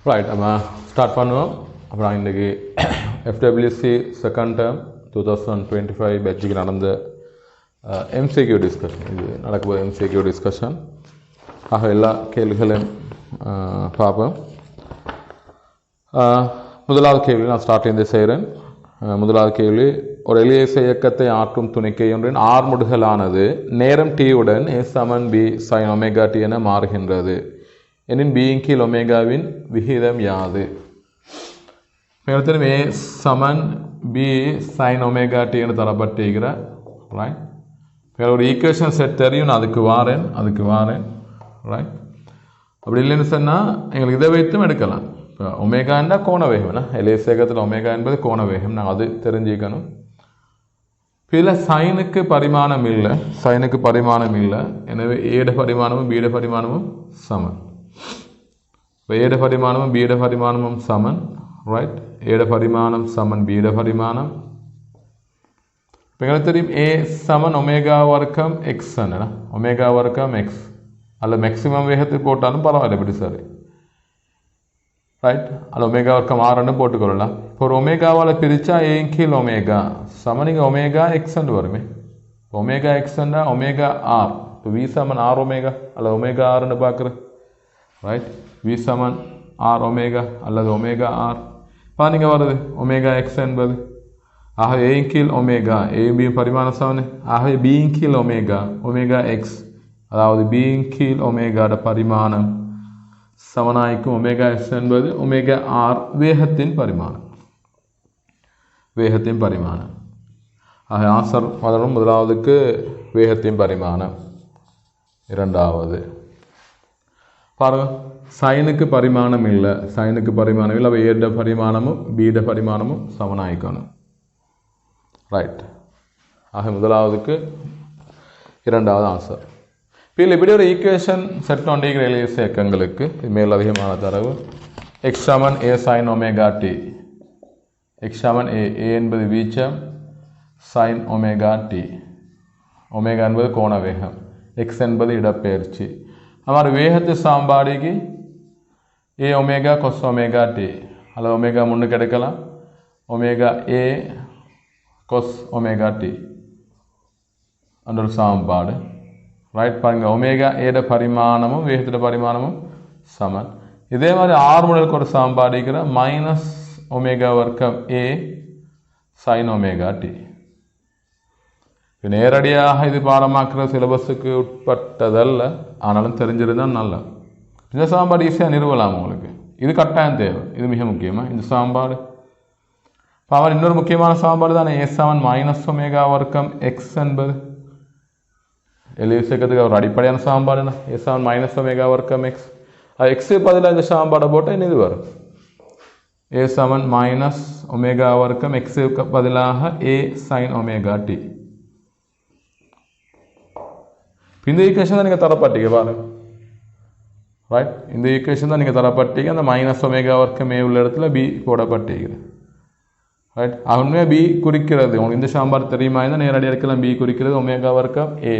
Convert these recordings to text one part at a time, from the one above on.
Right, நம்ம start பண்ணுவோம். அப்புறம் இன்றைக்கி எஃப்டபிள்யூசி செகண்ட் டேர்ம் 2025 பேட்சுக்கு நடந்த எம்சிக்யூ டிஸ்கஷன். இது நடக்கும்போது எம்சிக்யூ டிஸ்கஷன் ஆக எல்லா கேள்விகளையும் பார்ப்போம். முதலாவது கேள்வி நான் ஸ்டார்டிங் செய்கிறேன். முதலாவது கேள்வி, ஒரு எளிய இயக்கத்தை ஆற்றும் துணிக்கை ஒன்றின் ஆர்முடுகலானது நேரம் t-உடன் a சமன் b sin ஒமேகா t என மாறுகின்றது எனின் b இன் கீழ் ஒமேகாவின் விகிதம் யாது? மேலும் a சமன் b sin ஒமேகா t என தரப்பட்டிருக்கிற ரைட். ஒரு ஈக்குவேஷன் செட் தெரியும், நான் அதுக்கு வாரேன் ரைட். அப்படி இல்லைன்னு சொன்னால் எங்களுக்கு இதை வைத்தும் எடுக்கலாம். இப்போ ஒமேகான்னா கோண வேகம்னா எளிய சேகத்தில் ஒமேகா என்பது கோண வேகம், நாங்கள் அது தெரிஞ்சுக்கணும். இதில் சைனுக்கு பரிமாணம் இல்லை, எனவே ஏட பரிமாணமும் பீட பரிமாணமும் சமன். இப்போ ஏட பரிமாணமும் பீட பரிமாணமும் சமன் ரைட். ஏட பரிமாணம் சமன் பீட பரிமாணம். இப்போ எங்களுக்கு தெரியும் ஏ சமன் ஒமேகா வர்க்கம் எக்ஸ், ஒமேகா வர்க்கம் எக்ஸ் அல்ல மேக்சிமம் வேகத்துக்கு போட்டாலும் பரவாயில்ல, எப்படி சரி ரைட். அல்ல ஒமேகா வர்க்கம் ஆறுன்னு போட்டுக்கொள்ளலாம். இப்போ ஒரு ஒமேகாவால் பிரித்தா ஏன் கீழ் ஒமேகா சமனிங்க ஒமேகா எக்ஸ்ன்னு வருமே. ஒமேகா எக்ஸ்ன்னா ஒமேகா ஆர். இப்போ வி சமன் ஆர் ஒமேகா அல்லது ஒமேகா ஆர்ன்னு பார்க்குறேன் ரைட். வி சமன் ஆர் ஒமேகா அல்லது ஒமேகா ஆர் பாருங்க வருது ஒமேகா எக்ஸ் என்பது. ஆகவே ஏன் கீழ் ஒமேகா, ஏயும் பியும் பரிமாண சமனு. ஆகவே பியின் கீழ் ஒமேகா எக்ஸ், அதாவது பியின் கீழ் ஒமேகாட பரிமாணம் சமனாய்க்கும் ஒமேகா எக்ஸ் என்பது ஒமேகா ஆர் வேகத்தின் பரிமாணம். ஆக ஆன்சர் வளரும். முதலாவதுக்கு வேகத்தின் பரிமாணம். இரண்டாவது பாருங்க, சைனுக்கு பரிமாணம் இல்லை, அவை ஏட பரிமாணமும் பீட பரிமாணமும் சமனாய்க்கணும் ரைட். ஆக முதலாவதுக்கு இரண்டாவது ஆன்சர். இதில் இப்படி ஒரு ஈக்குவேஷன் செட் ஒன்றிருக்கிற எளிய இயக்கங்களுக்கு மேல் அதிகமான தரவு எக்ஸ் சமன் ஏ சைன் ஒமேகா டி. எக்ஸ் சமன் ஏ என்பது வீச்சம், சைன் ஒமேகா டி. ஒமேகா என்பது கோண வேகம், எக்ஸ் என்பது இடப்பெயர்ச்சி. அவ்வாறு வேகத்து சாம்பாடிக்கு ஏ ஒமேகா கொஸ் ஒமேகா டி அல்லது ஒமேகா முன்னுக்கு எடுக்கலாம், omega A cross omega D அந்த ஒரு சாம்பாடு ரைட். பாருங்க ஒமேகா ஏட பரிமாணமும் வேகத்தோட பரிமாணமும் சமன். இதே மாதிரி ஆறு முதலுக்கு ஒரு சாம்பாடிக்கிற மைனஸ் ஒமேகா வர்க்கம் ஏ சைன் ஒமேகா டி. நேரடியாக இது பாடமாக்குற சிலபஸுக்கு உட்பட்டதல்ல, ஆனாலும் தெரிஞ்சிருந்தால் நல்லா. இந்த சாம்பாடு ஈஸியாக நிறுவலாம் உங்களுக்கு. இது கட்டாயம் தேவை, இது மிக முக்கியமாக இந்த சாம்பாடு. அவர் இன்னொரு முக்கியமான சாம்பாடு தான் ஏ சமன் மைனஸ் ஒமேகா வர்க்கம் எக்ஸ் என்பது எளிய சேர்க்கறதுக்கு ஒரு அடிப்படையான சாம்பாடுனா ஏ சமன் மைனஸ் ஒமேகா வர்க்கம் எக்ஸ். அது எக்ஸு பதிலாக இந்த சாம்பாடை போட்டால் இது வரும் ஏ சமன் மைனஸ் ஒமேகா வர்க்கம் எக்ஸுக்கு பதிலாக ஏ சைன் ஒமேகா டி. இந்த ஈக்குவேஷன் தான் நீங்கள் தரப்பட்டீங்க பாருங்க ரைட். இந்த ஈக்குவேஷன் தான் நீங்கள் தரப்பட்டீங்க. அந்த மைனஸ் ஒமேகா வர்க்கம் ஏ உள்ள இடத்துல பி போடப்பட்டீங்க ரைட். உண்மையாக பி குறிக்கிறது உங்களுக்கு இந்த சாம்பார் தெரியுமா இருந்தால் நேரடியாக இருக்கலாம். பி குறிக்கிறது ஒமேகா வர்க்கம் ஏ,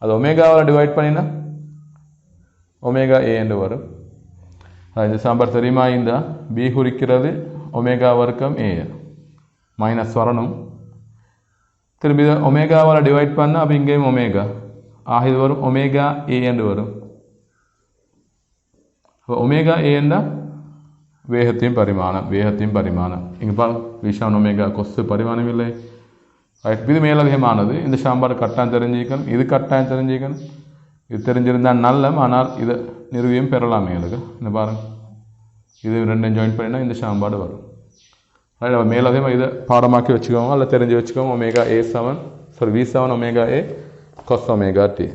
அது ஒமேகாவில் டிவைட் பண்ணினா ஒமேகா ஏ என்று வரும். இந்த சாம்பார் தெரியுமா இருந்தால் பி குறிக்கிறது ஒமேகா வர்க்கம் ஏ, மைனஸ் வரணும். திரும்பி ஒமேகாவால் டிவைட் பண்ணால் அப்போ இங்கேயும் ஒமேகா, ஆக இது வரும் ஒமேகா ஏ என்று வரும். ஒமேகா ஏன்னா வேகத்தையும் பரிமாணம். இங்கே பாருங்க விஷான் ஒமேகா கொசு பரிமாணம் இல்லை ரைட். இது மேலதிகமானது. இந்த சாம்பார் கட்டாயம் தெரிஞ்சுக்கணும், இது கட்டாயம் தெரிஞ்சுக்கணும். இது தெரிஞ்சிருந்தால் நல்ல, ஆனால் இதை நிறுவியும் பெறலாம் மேலுக்கு. இந்த பாருங்க இது ரெண்டும் ஜாயின் பண்ணினா இந்த சாம்பாடு வரும் ரைட். மேலதிகமாக இதை பாடமாக்கி வச்சுக்கோங்க, அல்ல தெரிஞ்சு வச்சுக்கோங்க. ஒமேகா ஏ சமன் வி சமன் omega A cross omega D.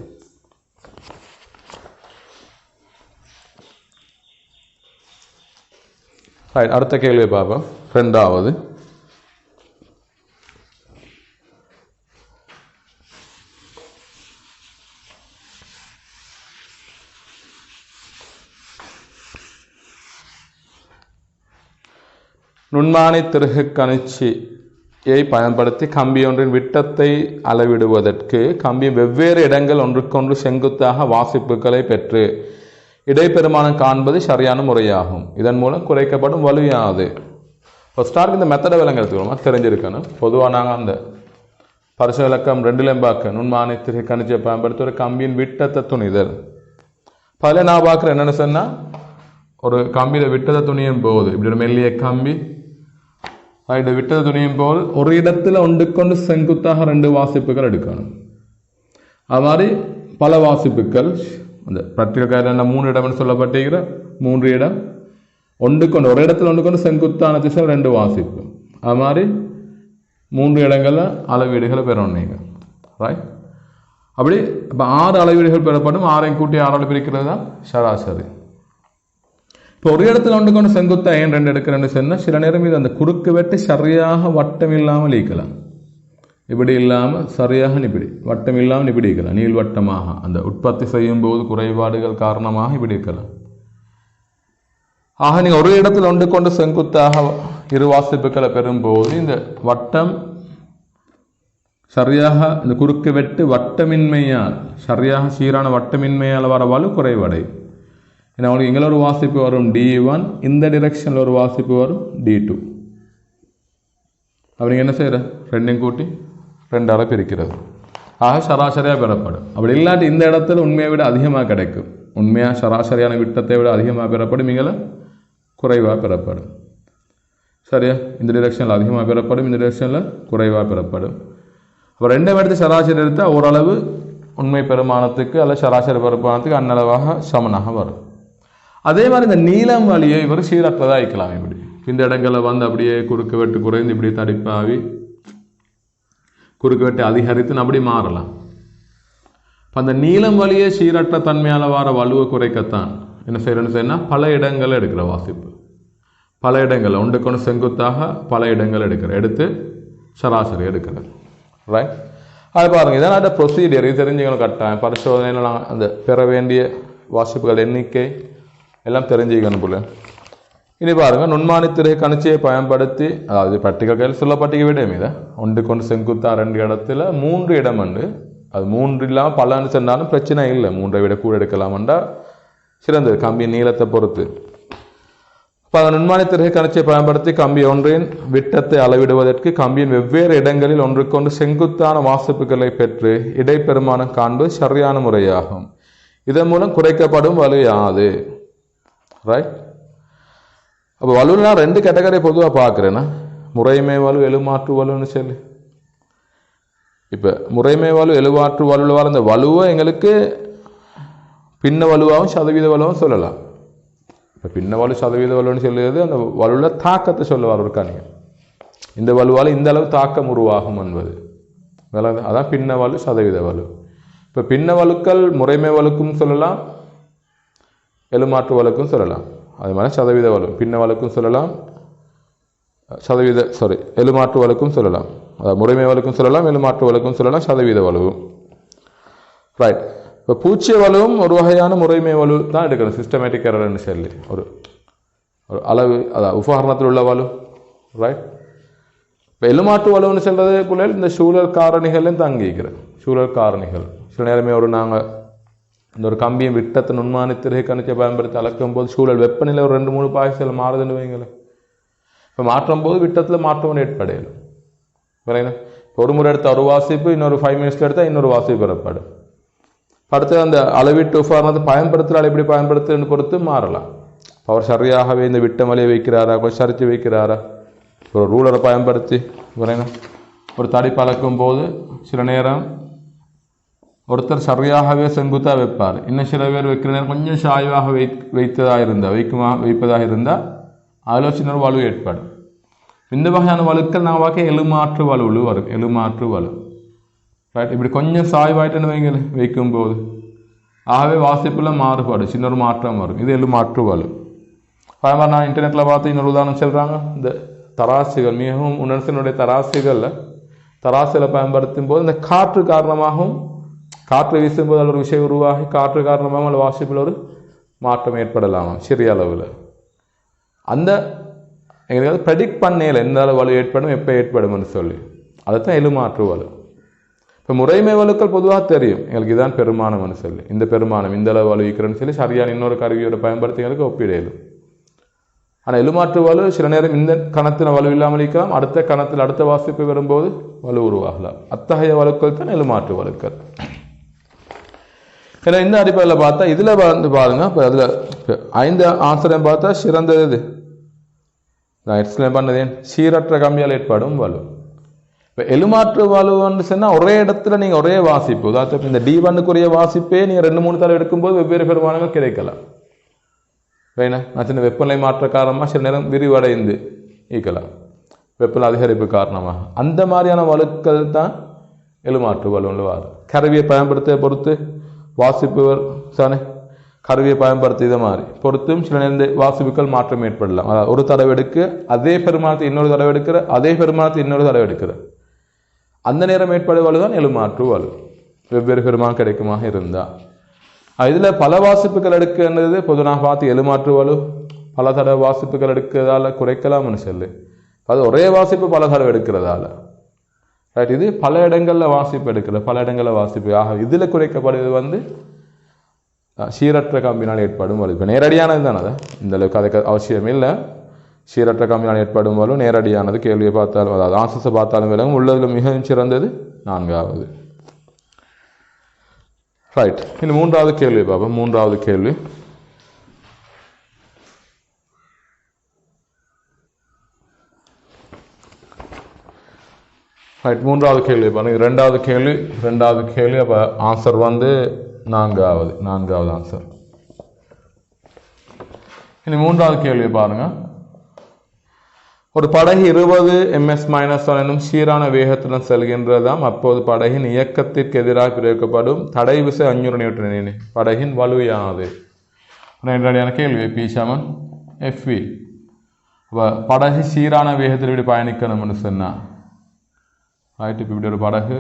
Right, அடுத்த கேள்வியை பார்ப்போம். ரெண்டாவது, நுண்மானை திருகு கணிச்சியை பயன்படுத்தி கம்பியொன்றின் விட்டத்தை அளவிடுவதற்கு கம்பி வெவ்வேறு இடங்கள் ஒன்றுக்கொன்று செங்குத்தாக வாசிப்புகளை பெற்று இடைப்பெருமானம் காண்பது சரியான முறையாகும். இதன் மூலம் குறைக்கப்படும் வலு யாது? ஃபர்ஸ்டாருக்கு இந்த மெத்தடை விளங்கிறதுக்கு தெரிஞ்சிருக்கணும். பொதுவாக நாங்கள் அந்த பரிசு விளக்கம் 2 பார்க்க நுண்மானித்திரை கணிச்சை பயன்படுத்தி ஒரு கம்பியின் விட்டத்தை துணிதல். பல நான் பார்க்குறேன் என்னென்னு சொன்னால், ஒரு கம்பியில் விட்டத்தை துணியும் போது இப்படி ஒரு மெல்லிய கம்பி இது விட்டத்தை துணியும் போது ஒரு இடத்துல ஒன்றுக்கொண்டு செங்குத்தாக 2 வாசிப்புகள் எடுக்கணும். அது மாதிரி பல வாசிப்புகள் அந்த ப்ராக்டிக்கல் 3 இடம்னு சொல்லப்பட்டிருக்கிற 3 இடம் ஒன்றுக்கொண்டு ஒரு இடத்துல ஒன்றுக்கொண்டு செங்குத்தான திசை 2 வாசிப்பு. அது மாதிரி 3 இடங்களில் அளவீடுகளை பெறணும் நீங்கள். ரைட்? அப்படி இப்போ 6 அளவீடுகள் பெறப்படும். 6ஐயும் கூட்டி 6ஆல் பிரிக்கிறது தான் சராசரி. இப்போ ஒரு இடத்துல ஒன்றுக்கொண்டு செங்குத்தா ஏன் 2 எடுக்கிறேன்னு சொன்னால், சில நேரம் இது அந்த குறுக்கு வெட்டு சரியாக வட்டம் இல்லாமல் ஈக்கலாம். இப்படி இல்லாமல் சரியாக இப்படி வட்டம் இல்லாமல் இப்படி இருக்கலாம். நீள்வட்டமாக அந்த உற்பத்தி செய்யும் போது குறைபாடுகள் காரணமாக இப்படி இருக்கலாம். ஆக நீங்கள் ஒரு இடத்துல ஒன்றுக்கொண்டு செங்குத்தாக 2 வாசிப்புகளை பெறும்போது இந்த வட்டம் சரியாக இந்த குறுக்கு வெட்டு வட்டமின்மையால் சரியாக சீரான வட்டமின்மையால் வர வலு குறைவடை. ஏன்னா அவங்களுக்கு இங்கே ஒரு வாசிப்பு வரும் D1, இந்த டிரெக்ஷனில் ஒரு வாசிப்பு வரும் D2. அப்படி என்ன செய்கிற 2ஐயும் கூட்டி 2ஆல் பிரிக்கிறது. ஆக சராசரியாக பெறப்படும். அப்படி இல்லாட்டி இந்த இடத்துல உண்மையை விட அதிகமாக கிடைக்கும். உண்மையாக சராசரியான விட்டத்தை விட அதிகமாக பெறப்படும், இங்கே குறைவாக பெறப்படும். சரியா? இந்த டிரெக்ஷனில் அதிகமாக பெறப்படும், இந்த டிரெக்ஷனில் குறைவாக பெறப்படும். அப்போ 2 எடுத்து சராசரி எடுத்தால் ஓரளவு உண்மை பெருமானத்துக்கு அல்ல சராசரி பெருமானத்துக்கு அன்னளவாக சமனாக வரும். அதே மாதிரி இந்த நீளம் வழியை இவர் சீரற்றதாக ஆயிக்கலாம். இப்படி இந்த இடங்களில் வந்து அப்படியே குறுக்கு வெட்டு குறைந்து இப்படி தடிப்பாவி குறுக்கு வெட்டு அதிகரித்து அப்படி மாறலாம். இப்போ அந்த நீளம் வழியை சீரற்ற தன்மையால் வர வலுவை குறைக்கத்தான் என்ன செய்யறேன்னு சொன்னால் பல இடங்களில் எடுக்கிற வாசிப்பு. பல இடங்கள் ஒன்றுக்கொண்டு செங்குத்தாக பல இடங்கள் எடுத்து சராசரி எடுக்கிறது. ரைட்? அது பாருங்கள், இதான் அந்த ப்ரொசீடியர். இது தெரிஞ்சுக்கணும் கட்டாயம். பரிசோதனையில் நான் அந்த பெற வேண்டிய வாசிப்புகள் எண்ணிக்கை எல்லாம் தெரிஞ்சுக்கணும் போல. இனி பாருங்கள், நுண்மானித்திரை கணிச்சியை பயன்படுத்தி, அதாவது ப்ராக்டிக்கல் கையில் சொல்லப்பட்டிக்க விட மீத ஒன்றுக்கொண்டு செங்குத்தா 2 இடத்துல 3 இடம் உண்டு. அது 3 இல்லாமல் பலன்னு சொன்னாலும் பிரச்சனை இல்லை. 3ஐ விட கூட எடுக்கலாம்டா சிறந்தது கம்பியின் நீளத்தை பொறுத்து. இப்போ நுண்மானித்திரை கணிச்சியை பயன்படுத்தி கம்பி ஒன்றின் விட்டத்தை அளவிடுவதற்கு கம்பியின் வெவ்வேறு இடங்களில் ஒன்றுக்கொண்டு செங்குத்தான வாசிப்புகளை பெற்று இடைப்பெருமானம் காண்பது சரியான முறையாகும். இதன் மூலம் குறைக்கப்படும் வலு யாது? ரைட்? அப்போ வலுனா 2 கேட்டகரி பொதுவாக பார்க்குறேன்னா, முறைமை வலு எழுமாற்று வலுன்னு சொல்லி. இப்போ முறைமை வலு எழுமாற்று வலுவில் வர இந்த வலுவை எங்களுக்கு பின்ன வலுவாகவும் சதவீத வலுவாகவும் சொல்லலாம். இப்போ பின்ன வலு சதவீத வலுன்னு சொல்லுறது அந்த வலுவில் தாக்கத்தை சொல்லுவார் ஒரு கணியம். இந்த வலுவால் இந்த அளவு தாக்கம் உருவாகும் என்பது அதான் பின்ன வலு சதவீத வலு. இப்போ பின்ன வலுக்கள் முறைமை வலுக்கும் சொல்லலாம், எழுமாற்று வலுக்கும் சொல்லலாம். அது மாதிரி சதவீத வலு பின்ன வலுக்கும் சொல்லலாம், எழுமாற்று வலுக்கும் சொல்லலாம். அதாவது முறைமை வலுக்கும் சொல்லலாம், எழுமாற்று வலுக்கும் சொல்லலாம், சதவீத வலுவும். ரைட்? இப்போ பூச்சிய வலுவும் ஒரு வகையான முறைமை வலு தான் எடுக்கணும். சிஸ்டமேட்டிக் எரர்னு சொல்லி ஒரு அளவு, அதான் உபகரணத்தில் உள்ள வலு. ரைட்? இப்போ எழுமாற்று வலுன்னு சொல்றதுக்குள்ள இந்த சூழல் காரணிகளையும் தங்கிக்கிறேன். சூழல் காரணிகள் சில நேரமே நாங்கள் இந்த ஒரு கம்பியை விட்டத்தை நுண்மானித்திரை கணிச்சை பயன்படுத்தி அளக்கும் போது சூழல் வெப்பநிலை ஒரு 2-3 பாய்ச்சல் மாறுதுன்னு வைங்களேன். இப்போ மாற்றும் போது விட்டத்தில் மாற்றம் ஏற்படையிலும் வரைங்க. ஒரு முறை எடுத்த ஒரு வாசிப்பு இன்னொரு 5 மினிட்ஸில் எடுத்தால் இன்னொரு வாசிப்பு பெறப்படும். அடுத்து அந்த அளவீட்டு உபகரணத்தை பயன்படுத்துகிறாள் எப்படி பயன்படுத்துன்னு பொறுத்து மாறலாம். அவர் சரியாகவே இந்த விட்ட மலையை வைக்கிறாரா, கொஞ்சம் சரித்து வைக்கிறாரா, ஒரு ரூலரை பயன்படுத்தி வரைங்க. ஒரு தடி பழக்கும் போது சில நேரம் ஒருத்தர் சரியாகவே செங்குத்தாக வைப்பார், இன்னும் சில பேர் வைக்கிற நேரம் கொஞ்சம் சாய்வாக வைப்பதாக இருந்தால் அதில் சின்ன வலு ஏற்படும். இந்த வகையான வலுக்கள் நான் பார்க்க எழுமாற்று வலுவில் வரும். எழுமாற்று வலு ரைட்? இப்படி கொஞ்சம் சாய்வாயிட்டுன்னு வைக்கும்போது ஆகவே வாசிப்பில் மாறுபாடு சின்ன ஒரு மாற்றம் வரும். இது எழுமாற்று வலு. அதே மாதிரி நான் இன்டர்நெட்டில் பார்த்து இன்னொரு உதாரணம் சொல்கிறாங்க. இந்த தராசுகள் மிகவும் உணர்ச்சியினுடைய தராசுகளை பயன்படுத்தும் போது இந்த காற்று காரணமாகவும் காற்று வீசும்போது அதில் ஒரு விஷயம் உருவாகி காற்று காரணமாக அதில் வாசிப்பில் ஒரு மாற்றம் ஏற்படலாமா சிறிய அளவில். அந்த எங்களுக்கு ப்ரெடிக்ட் பண்ணல எந்த அளவு வலு ஏற்படும் எப்போ ஏற்படும்னு சொல்லி அதைத்தான் எழுமாற்று வலு. இப்போ முறைமை வலுக்கள் பொதுவாக தெரியும் எங்களுக்கு இதுதான் பெருமானம்னு சொல்லி, இந்த பெருமானம் இந்த அளவு வலுவிக்கிறேன்னு சொல்லி சரியான இன்னொரு கருவியோட பயன்படுத்திங்களுக்கு ஒப்பிடையிலும். ஆனால் எழுமாற்று வலு சில நேரம் இந்த கணத்தில் வலு இல்லாமல் இருக்கலாம், அடுத்த கணத்தில் அடுத்த வாசிப்பு வரும்போது வலு உருவாகலாம். அத்தகைய வலுக்கள் தான் எழுமாற்று வலுக்கள். ஏன்னா இந்த அடிப்படையில் பார்த்தா இதில் வந்து பாருங்க, இப்போ அதில் 5 ஆன்சரையும் பார்த்தா சிறந்தது இது. நான் எக்ஸ்பிளைன் பண்ணது ஏன் சீரற்ற கம்பியால் ஏற்படும் வலு. இப்போ எழுமாற்று வலுன்னு சொன்னால் ஒரே இடத்துல நீங்கள் ஒரே வாசிப்பு, உதாரணத்துக்கு இந்த D1க்குரிய வாசிப்பே நீங்கள் 2-3 தடவை எடுக்கும்போது வெவ்வேறு பெருமானங்கள் கிடைக்கலாம். ரைனா, நான் சின்ன வெப்பநிலை மாற்ற காரணமாக சில நேரம் விரிவடைந்து ஈக்கலாம், வெப்பநிலை அதிகரிப்பு காரணமாக. அந்த மாதிரியான வலுக்கள் தான் எழுமாற்று வலுன்னு வாரு. கருவியை பயன்படுத்த பொறுத்து வாசிப்பு தானே, கருவியை பயன்படுத்தியதை மாதிரி பொறுத்தும் சில நேரம் வாசிப்புகள் மாற்றம் ஏற்படலாம். அதாவது ஒரு தடவை எடுக்க அதே பெருமானத்தை இன்னொரு தடவை எடுக்கிற, அதே பெருமானத்தை இன்னொரு தடவை எடுக்கிற அந்த நேரம் ஏற்படுவது தான் எழுமாற்று வலு. வெவ்வேறு பெருமானம் கிடைக்குமாக இருந்தால் இதில் பல வாசிப்புகள் எடுக்கிறது பொதுவாக பார்த்து எழுமாற்று வலு பல தடவை வாசிப்புகள் எடுக்கிறதால குறைக்கலாம்னு சொல்லு. அது ஒரே வாசிப்பு பல தடவை எடுக்கிறதால ரைட். இது பல இடங்களில் வாசிப்பு எடுக்கிறது, பல இடங்களில் வாசிப்பு. ஆக இதில் குறைக்கப்படுவது வந்து சீரற்ற கம்பினால் ஏற்படும் வலு. இப்போ நேரடியானது தானே, அதை இந்த அளவுக்கு அதுக்கு அவசியம் இல்லை. சீரற்ற கம்பினால் ஏற்படும் வலு நேரடியானது. கேள்வியை பார்த்தாலும் அதாவது ஆன்சர்ஸை பார்த்தாலும் விளங்கும். உள்ளதில் மிகவும் சிறந்தது 4வது. ரைட். இனி 3வது கேள்வி பார்ப்போம். 3வது கேள்வி ரைட். 3வது கேள்வி பாருங்க. 2வது கேள்வி அப்போ ஆன்சர் வந்து 4வது ஆன்சர். இனி 3வது கேள்வி பாருங்க. ஒரு படகு 20 ms-1 என்னும் சீரான வேகத்துடன் செல்கின்றதாம். அப்போது படகின் இயக்கத்திற்கு எதிராக பிரயோகிக்கப்படும் தடை விசை 500 நியூட்டன். படகின் வலு யாது? நேரடியான கேள்வி. P=Fv. படகு சீரான வேகத்தில் இப்படி பயணிக்கணும்னு சொன்னா ரைட். இப்போ இப்படி ஒரு படகு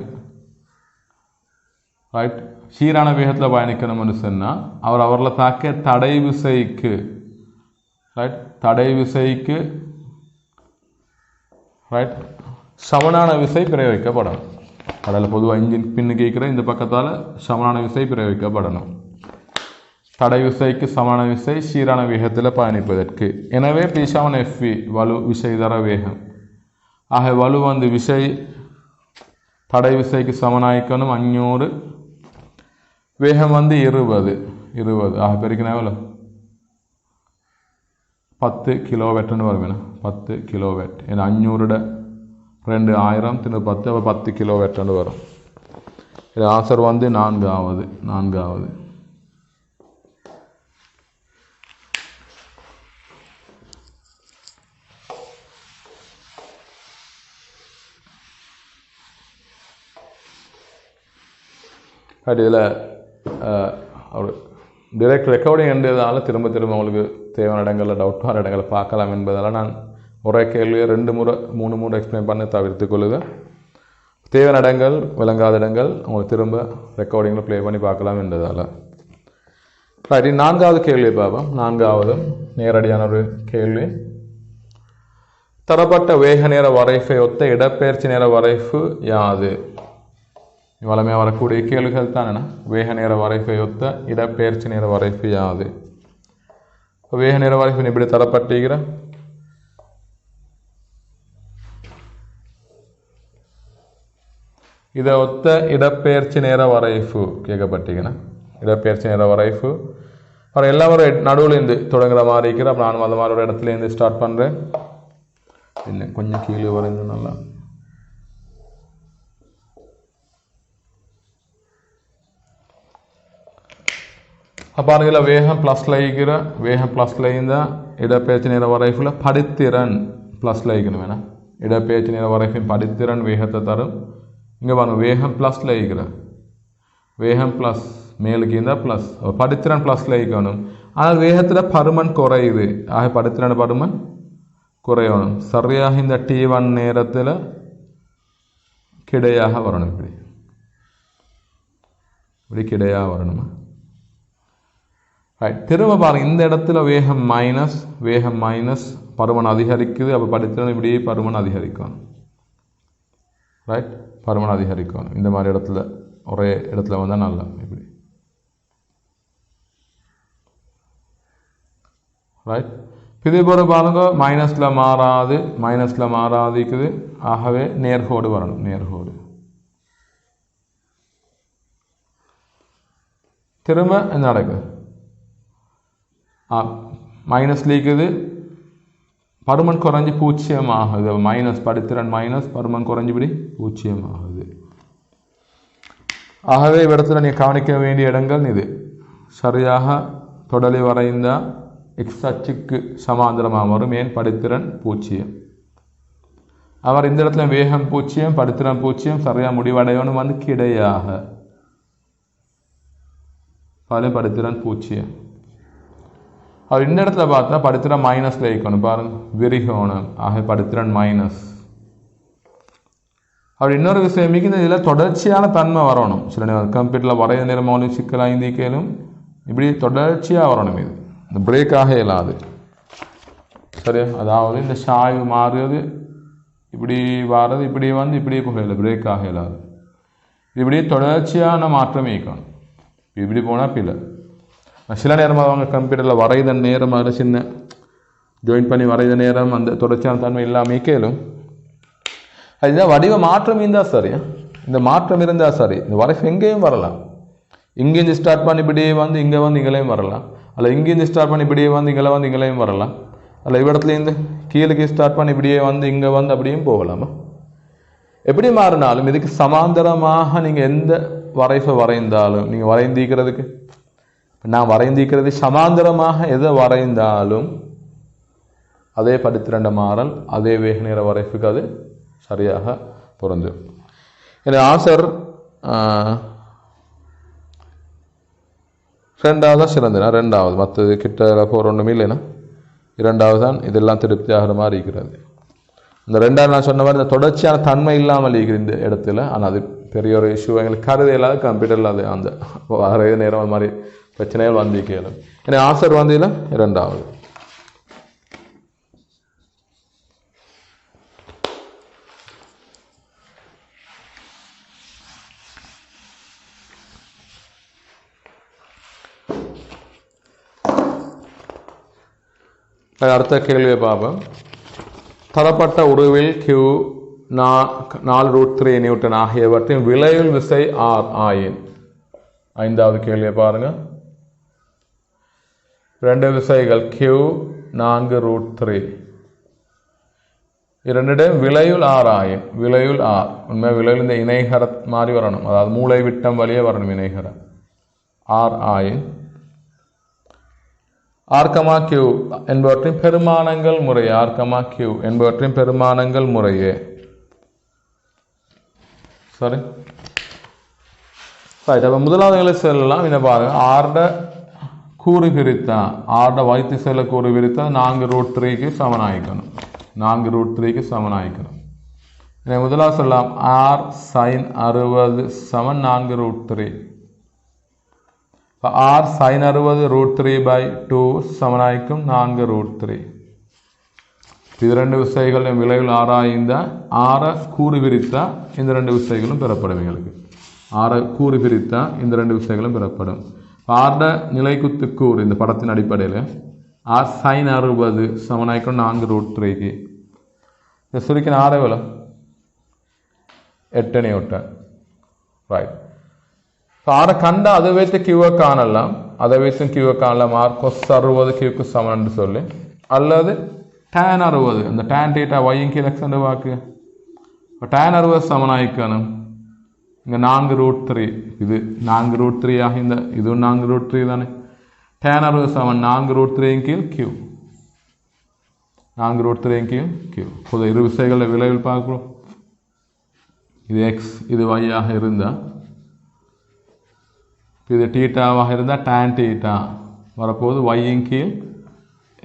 ரைட் சீரான வேகத்தில் பயணிக்கணும்னு சொன்னால் அவரில் தாக்க தடை விசைக்கு ரைட் ரைட் சமனான விசை பிரயோகிக்கப்படணும். கடலில் பொதுவாக இன்ஜின் பின்னுக்கு இருக்கிற இந்த பக்கத்தால் சமனான விசை பிரயோகிக்கப்படணும். தடை விசைக்கு சமமான விசை சீரான வேகத்தில் பயணிப்பதற்கு. எனவே P=Fv வலு விசை தர வேகம். ஆக வலு வந்து விசை தடை விசைக்கு சமனாயிக்கணும் 500, வேகம் வந்து 20. ஆக பெருக்கினா எவ்வளோ? 10 கிலோவாட்னு வரும். 10 கிலோவாட். ஏன்னா 500 2000 10 அப்போ 10 கிலோவாட்னு வரும். இது ஆன்சர் வந்து 4வது. இதில் ஒரு டிரெக்ட் ரெக்கார்டிங் என்றதால் திரும்ப உங்களுக்கு தேவையான இடங்களில் டவுட் வர இடங்களை பார்க்கலாம் என்பதால் நான் ஒரே கேள்வியை 2 முறை 3 முறை எக்ஸ்பிளைன் பண்ணி தவிர்த்து கொள்ளுவேன். தேவையான இடங்கள் விளங்காத இடங்கள் உங்களுக்கு திரும்ப ரெக்கார்டிங்கில் ப்ளே பண்ணி பார்க்கலாம் என்றதால் ரைட். 4வது கேள்வி பார்ப்போம். 4வது நேரடியான ஒரு கேள்வி. தரப்பட்ட வேக நேர வரைஃபை ஒத்த இடப்பெயர்ச்சி நேர வரைஃபு யாது? வளமையாக வரக்கூடிய கேள்விகள் தான் என்ன? வேக நேர வரைஃபை ஒத்த இடப்பெயர்ச்சி நேர வரைஃபு யாது? வேக நேர வரைஃபு இப்படி தரப்பட்டிருக்கிற இதை ஒத்த இடப்பெயர்ச்சி நேர வரைஃபு கேட்கப்பட்டிருக்கேன். இடப்பெயர்ச்சி நேர வரைஃபு அப்புறம் எல்லாம் ஒரு நடுவில் இருந்து தொடங்குற மாதிரி இருக்கிற. அப்போ நான் அந்த மாதிரி ஒரு இடத்துலேருந்து ஸ்டார்ட் பண்ணுறேன். இன்னும் கொஞ்சம் கீழே வரைந்து நல்லா பாருங்களா. வேகம் ப்ளஸில் இருக்கிற வேகம் ப்ளஸில் இருந்தால் இடப்பெயர்ச்சி நேர வரைஃபில் படித்திறன் ப்ளஸில் இருக்கணும். வேணா இடப்பெயர்ச்சி நேர வரைஃபின் படித்திறன் வேகத்தை தரும். இங்கே பாருங்க வேகம் ப்ளஸில் இருக்கிற வேகம் ப்ளஸ் மேலுக்கு இருந்தால் ப்ளஸ் படித்திறன் ப்ளஸில் இருக்கணும். ஆனால் வேகத்தில் பருமன் குறையுது. ஆக படித்திறன் பருமன் குறையணும். சரியாக இந்த T1 நேரத்தில் கிடையாக வரணும். இப்படி கிடையாக வரணுமா? ரைட். திரும்ப பாருங்கள். இந்த இடத்துல வேகம் மைனஸ் பருமன் அதிகரிக்குது. அப்போ படித்திறன் இப்படியே பருமன் அதிகரிக்கணும். ரைட். பருமன் அதிகரிக்கணும். இந்த மாதிரி இடத்துல ஒரே இடத்துல வந்தால் நல்லா இப்படி ரைட். இதே போல் பாருங்க மைனஸில் மாறாதிக்குது. ஆகவே நேர்கோடு வரணும். நேர்கோடு திரும்ப என்ன நடக்குது? மைனஸ்ல இருக்குது, பருமன் குறைஞ்சி 0 ஆகுது. மைனஸ் படித்திறன் மைனஸ், பருமன் குறைஞ்சிபடி 0 ஆகுது. ஆகவே இடத்துல நீ கவனிக்க வேண்டிய இடங்கள் இது. சரியாக தொடலி வரைந்தால் எக்ஸ் அச்சுக்கு சமாந்தரமாக வரும். ஏன்? படித்திறன் 0. அவர் இந்த இடத்துல வேகம் 0, படித்திறன் 0, சரியாக முடிவடையணும் வந்து கிடையாக படித்திறன் 0. அவர் இந்த இடத்துல பார்த்தா படித்திறன் மைனஸ்ல இருக்கணும். பாருங்க, விரிகோணம். ஆக படித்திறன் மைனஸ். அவர் இன்னொரு விஷயம், இதில் தொடர்ச்சியான தன்மை வரணும். சில நேரம் கம்ப்யூட்டரில் வரைய நேரமான சிக்கல் 5 கேளும் இப்படி தொடர்ச்சியாக வரணும். இது இந்த பிரேக்காக இயலாது. சரியா? அதாவது இந்த சாய்வு மாறுறது, இப்படி வாரது, இப்படி வந்து இப்படி போகல, பிரேக்காக இயலாது. இப்படி தொடர்ச்சியான மாற்றம் இருக்கணும். இப்படி போனால் பிள்ளை சில நேரமாக அவங்க கம்ப்யூட்டரில் வரைத நேரம் அதில் சின்ன ஜாயின் பண்ணி வரைத நேரம் அந்த தொடர்ச்சியான தன்மை இல்லாமல் கேளும். அதுதான் வடிவ மாற்றம் இருந்தால் சரியா? இந்த மாற்றம் இருந்தால் சரி. இந்த வரைஃப் எங்கேயும் வரலாம். இங்கேருந்து ஸ்டார்ட் பண்ணி இப்படியே வந்து இங்கே வந்து இங்கேயும் வரலாம். அல்ல இங்கேருந்து ஸ்டார்ட் பண்ணி இப்படியே வந்து இங்கேயும் வரலாம். அல்ல இவ்விடத்துலேருந்து கீழே ஸ்டார்ட் பண்ணி இப்படியே வந்து இங்கே வந்து அப்படியும் போகலாமா? எப்படி மாறினாலும் இதுக்கு சமாந்தரமாக நீங்கள் எந்த வரைஃபை வரைந்தாலும், நீங்கள் வரைந்திக்கிறதுக்கு நான் வரைந்திக்கிறது சமாந்தரமாக எதை வரைந்தாலும் அதே படித்திரண்ட மாறல், அதே வேக நேர வரைஃபுக்கு அது சரியாக பொருந்தும். என் ஆன்சர் ரெண்டாவதாக சிறந்தனா? ரெண்டாவது. மற்றது கிட்ட போகிற ஒன்றுமே இல்லைன்னா இரண்டாவது தான் இதெல்லாம் திருப்தி ஆகிற மாதிரி இருக்கிறது. இந்த ரெண்டாவது நான் சொன்ன மாதிரி இந்த தொடர்ச்சியான தன்மை இல்லாமல் இருக்கிற இந்த இடத்துல. ஆனால் அது பெரிய ஒரு இஷ்யூ எங்களுக்கு கருது இல்லாத கம்ப்யூட்டரில் அது அந்த வரைய நேரம் அது மாதிரி பிரச்சனைகள் வந்து கேளும். ஏன்னா ஆன்சர் வந்து இல்லை இரண்டாவது. அடுத்த கேள்வியை பார்ப்போம். தரப்பட்ட உருவில் Q 4√3 நியூட்டன் ஆகியவற்றின் விளைவில் விசை R ஆயின். ஐந்தாவது கேள்வியை பாருங்க. 2 விசைகள் Q 4√3, இரண்டிடம் விளையுள் R ஆயின். விளையுள் R உண்மை விளையுள் இந்த இணைகர மாதிரி வரணும். அதாவது மூளை விட்டம் வழியே வரணும் இணைகர R ஆயின். R, Q என்பவற்றின் பெருமானங்கள் முறையே. R, Q என்பவற்றின் பெருமானங்கள் முறையே. சரி, அப்போ முதலாவது செல்லலாம். இதை பாருங்க. ஆர்ட கூறு பிரித்தா, ஆர்ட வைத்து செல்ல கூறு பிரித்தா 4√3க்கு சமனாயிக்கணும். 4√3க்கு சமனாயிக்கணும். முதலாவது சொல்லலாம் R sin 60 சமன் 4√3. R sin 60√3/2 சமனாய்க்கும் 4√3. இது 2 விசைகளும் விளைவில் ஆராய்ந்த ஆற கூறு பிரித்தா இந்த 2 விசைகளும் பெறப்படும். எங்களுக்கு ஆற கூறு பிரித்தா இந்த 2 விசைகளும் பெறப்படும். ஆர்ட நிலைக்குத்து கூறு இந்த படத்தின் அடிப்படையில் R sin 60 சமனாய்க்கும் 4√3க்கு. இந்த சுருக்கின ஆற எவ்வளோ? 8 நியூட்டன். ரைட். ஆரை கண்டா அதை வைத்து கியூவை காணலாம். அதை வைத்தும் கியூவை காணலாம். R cos 60 கியூக்கு சமன் சொல்லி, அல்லது tan 60 அந்த tan θ y கீழே எக்ஸ் வாக்கு. இப்போ tan 60 சமனாய்க்கணும். இங்கே 4√3, இது 4√3 ஆக இந்த இதுவும் 4√3 தானே. tan 60 சமன் 4√3 கீழ் கியூ. 4√3 கீழ் கியூ. இப்போது இரு விசைகளில் விளைவில் பார்க்குறோம். இது எக்ஸ், இது y ஆக இருந்தால், இது தீட்டாவாக இருந்தால் tan θ வரப்போது y கீழ்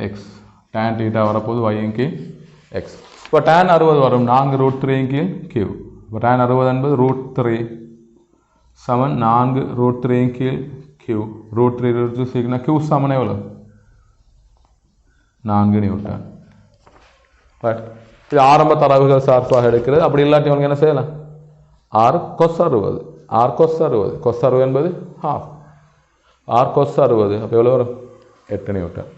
எக்ஸ். tan θ வரப்போது y கீழ் எக்ஸ். இப்போ tan 60 வரும் 4√3 கீழ் கியூ. இப்போ tan 60 என்பது √3 சமன் 4√3 கீழ் கியூ. √3 சீக்கிரம் கியூ சமன் எவ்வளோ? 4 நியூட்டன். ரைட். இது ஆரம்ப தரவுகள் சார்பாக எடுக்கிறது. அப்படி இல்லாட்டி அவங்க என்ன செய்யலாம்? 6 cos 60 6 cos 60 cos 60 என்பது half 6 cos 60 அப்போ எவ்வளோ வரும் 8 Newton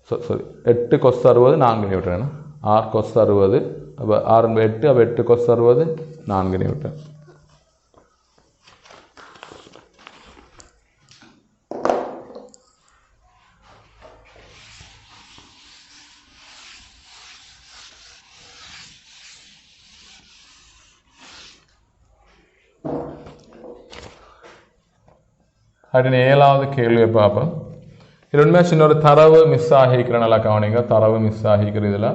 sorry 8 cos 60 4 Newton 6 cos 60 அப்போ 6 8 அப்போ 8 cos 60 4 நியூட்டன் அப்படின்னு 7வது கேள்வியை பார்ப்போம். இது உண்மையாக சின்ன ஒரு தரவு மிஸ் ஆகிக்கிற நல்லா கவனிங்க. தரவு மிஸ் ஆகிக்கிற இதில்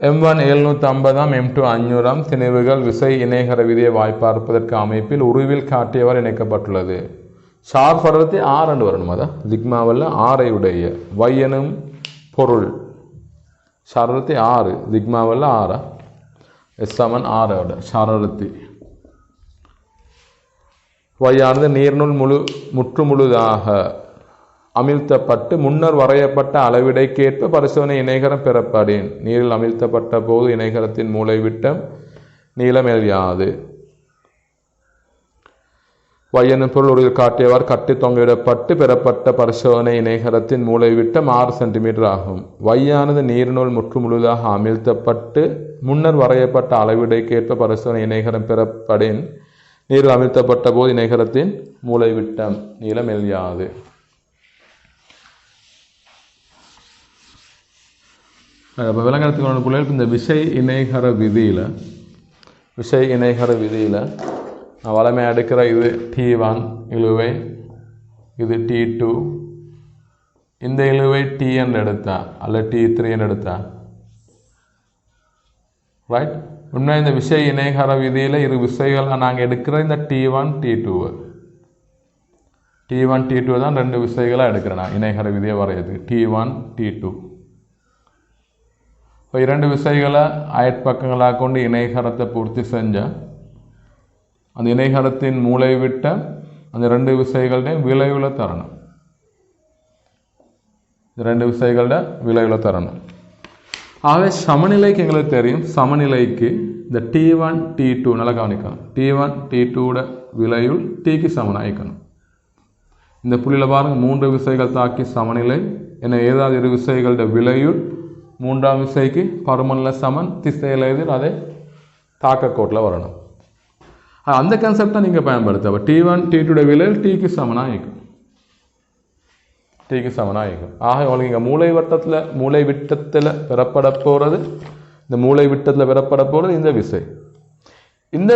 M1 750 M2 500 திணிவுகள் விசை இணைகர விதியை வாய்ப்பார்ப்பதற்கு அமைப்பில் உருவில் காட்டியவர் இணைக்கப்பட்டுள்ளது. ஷார்ப் அடர்த்தி 6 வரணும். அதான் திக்மாவில் 6 உடைய y எனும் பொருள் ஷார்ப் அடர்த்தி 6 திக்மாவில் 6 S சமன் 6 ஷார்ப் அடர்த்தி y ஆனது நீர்னுள் முற்று முழுதாக அமிழ்த்தப்பட்டு முன்னர் வரையப்பட்ட அளவிடைக்கேற்ப பரிசோதனை இணைகரம் பெறப்படின் நீரில் அமிழ்த்தப்பட்ட போது இணைகரத்தின் மூலைவிட்டம் நீளம் யாது y எனும் பொருள் ஒரு காட்டியவாறு கட்டி தொங்கிடப்பட்டு பெறப்பட்ட பரிசோதனை இணைகரத்தின் மூலைவிட்டம் 6 சென்டிமீட்டர் ஆகும். y ஆனது நீரினுள் முற்று முழுதாக அமிழ்த்தப்பட்டு முன்னர் வரையப்பட்ட அளவிடைக்கேற்ப பரிசோதனை இணைகரம் பெறப்படின் நீரில் அமிழ்த்தப்பட்ட போது இணைகரத்தின் மூலைவிட்டம் நீளம் யாது. இப்போ விலங்கரத்துக்குள்ள இந்த விசை இணைகர விதியில் நான் வளமையாக எடுக்கிற இது T1 இழுவை, இது T2, இந்த இழுவை T என்று எடுத்தா அல்ல T3 என்று எடுத்தா ரைட். உண்மையாக இந்த விசை இணைகர விதியில் இரு விசைகளை நாங்கள் எடுக்கிற இந்த T1 T2 தான் 2 விசைகளாக எடுக்கிறேன் நான் இணைகர விதியை வரையது T1 T2. இப்போ 2 விசைகளை அயற்பக்கங்களாக கொண்டு இணைகரத்தை பூர்த்தி செஞ்சால் அந்த இணைகரத்தின் மூலைவிட்ட அந்த 2 விசைகளுடைய விளைவுல தரணும். 2 விசைகளோட விளைவுல தரணும். ஆகவே சமநிலைக்கு எங்களுக்கு தெரியும். சமநிலைக்கு இந்த T1 T2 நல்லா கவனிக்கணும். T1 T2 விளைவுள் Tக்கு சமனாயிக்கணும். இந்த புள்ளியில் பாருங்க 3 விசைகள் தாக்கி சமநிலை என ஏதாவது 2 விசைகளோட விளைவுள் 3ஆம் விசைக்கு பருமன்ல சமன் திசையில் எதிர் அதே தாக்கக்கோட்டில் வரணும். அந்த கான்செப்டை நீங்கள் பயன்படுத்த T1 T2 விளைவில் Tக்கு சமனாயிக்கும். ஆக உங்களுக்கு இங்கே மூளை விட்டத்தில் பெறப்பட போகிறது இந்த மூளை விட்டத்தில் பெறப்பட போகிறது இந்த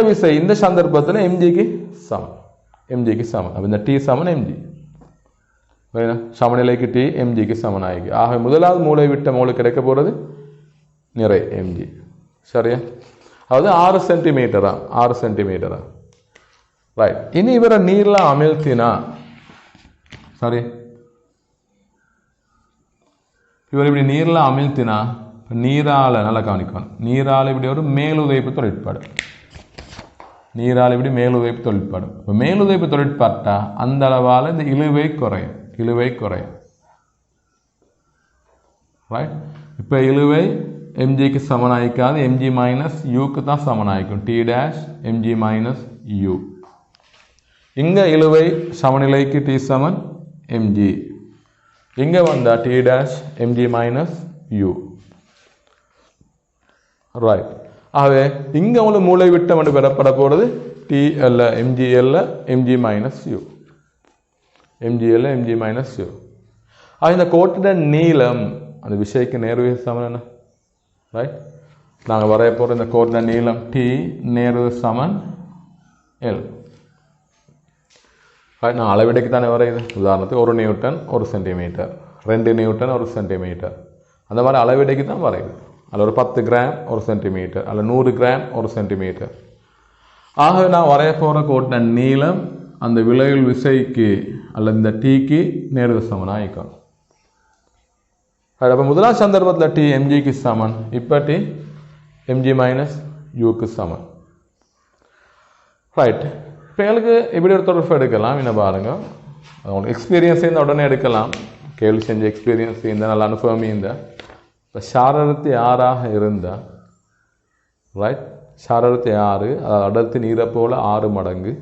விசை இந்த சந்தர்ப்பத்தில் mgக்கு சமம். அப்போ இந்த T சமன் mg சமநிலைக்கு T mgக்கு சமனாயிக்கு. ஆக முதலாவது மூளை விட்ட மோளுக்கு கிடைக்க போகிறது நிறை mg. சரியா? அதாவது 6 சென்டிமீட்டரா ரைட். இனி இவரை நீரில் அமிழ்த்தினா சரி இவர் இப்படி நீரில் அமிழ்த்தினா நீரால் நல்லா கவனிக்கணும். நீரால் இப்படி ஒரு மேலுதைப்பு தொழிற்பாடு இப்போ மேலுதைப்பு தொழிற்பாட்டா அந்த அளவால் இந்த இழுவை குறையும் ரைட். இப்போ இழுவை mgக்கு சமனாயிக்காது mg மைனஸ் யூக்கு தான் சமனாயிக்கும் T dash mg minus you. இங்கே இழுவை சமநிலைக்கு T சமன் mg, இங்கே வந்தால் T dash mg minus you right. ஆகவே இங்கே உங்களுக்கு மூளை விட்டம் என்று பெறப்பட போகிறது TL mgl mg minus you இந்த கோட்டிட நீளம் அந்த விஷயக்கு நேர்விகித சமன் என்ன ரைட். நாங்கள் வரைய போகிற இந்த கோட்டிட நீளம் T நேர்விகித சமன் L ரைட். நான் அளவிடைக்கு தானே வரையுது. உதாரணத்துக்கு 1 நியூட்டன் 1 சென்டிமீட்டர், 2 நியூட்டன் 1 சென்டிமீட்டர் அந்த மாதிரி அளவிடைக்கு தான் வரையுது. அதில் ஒரு 10 கிராம் 1 சென்டிமீட்டர் அல்ல 100 கிராம் 1 சென்டிமீட்டர். ஆகவே நான் வரைய போகிற கோட்டின நீளம் அந்த விளைவில் விசைக்கு அல்லது இந்த Tக்கு நேர்விகித சமனாக இருக்கும். அப்போ முதலாம் சந்தர்ப்பத்தில் டி எம்ஜிக்கு சமன், இப்போ டி எம்ஜி மைனஸ் யூக்கு சமன். ரைட், இப்போ எங்களுக்கு இப்படி ஒரு தொடர்பு எடுக்கலாம். என்ன பாருங்க, அவங்களுக்கு எக்ஸ்பீரியன்ஸ் இருந்தால் உடனே எடுக்கலாம். கேள்வி செஞ்ச எக்ஸ்பீரியன்ஸ் இருந்தால் நல்லா அனுபவமே இருந்தால். இப்போ ஷாரரத்து 6 இருந்தால், ரைட், ஷாரரத்து 6, அதாவது அடர்த்தி நீரை போல் 6 மடங்கு.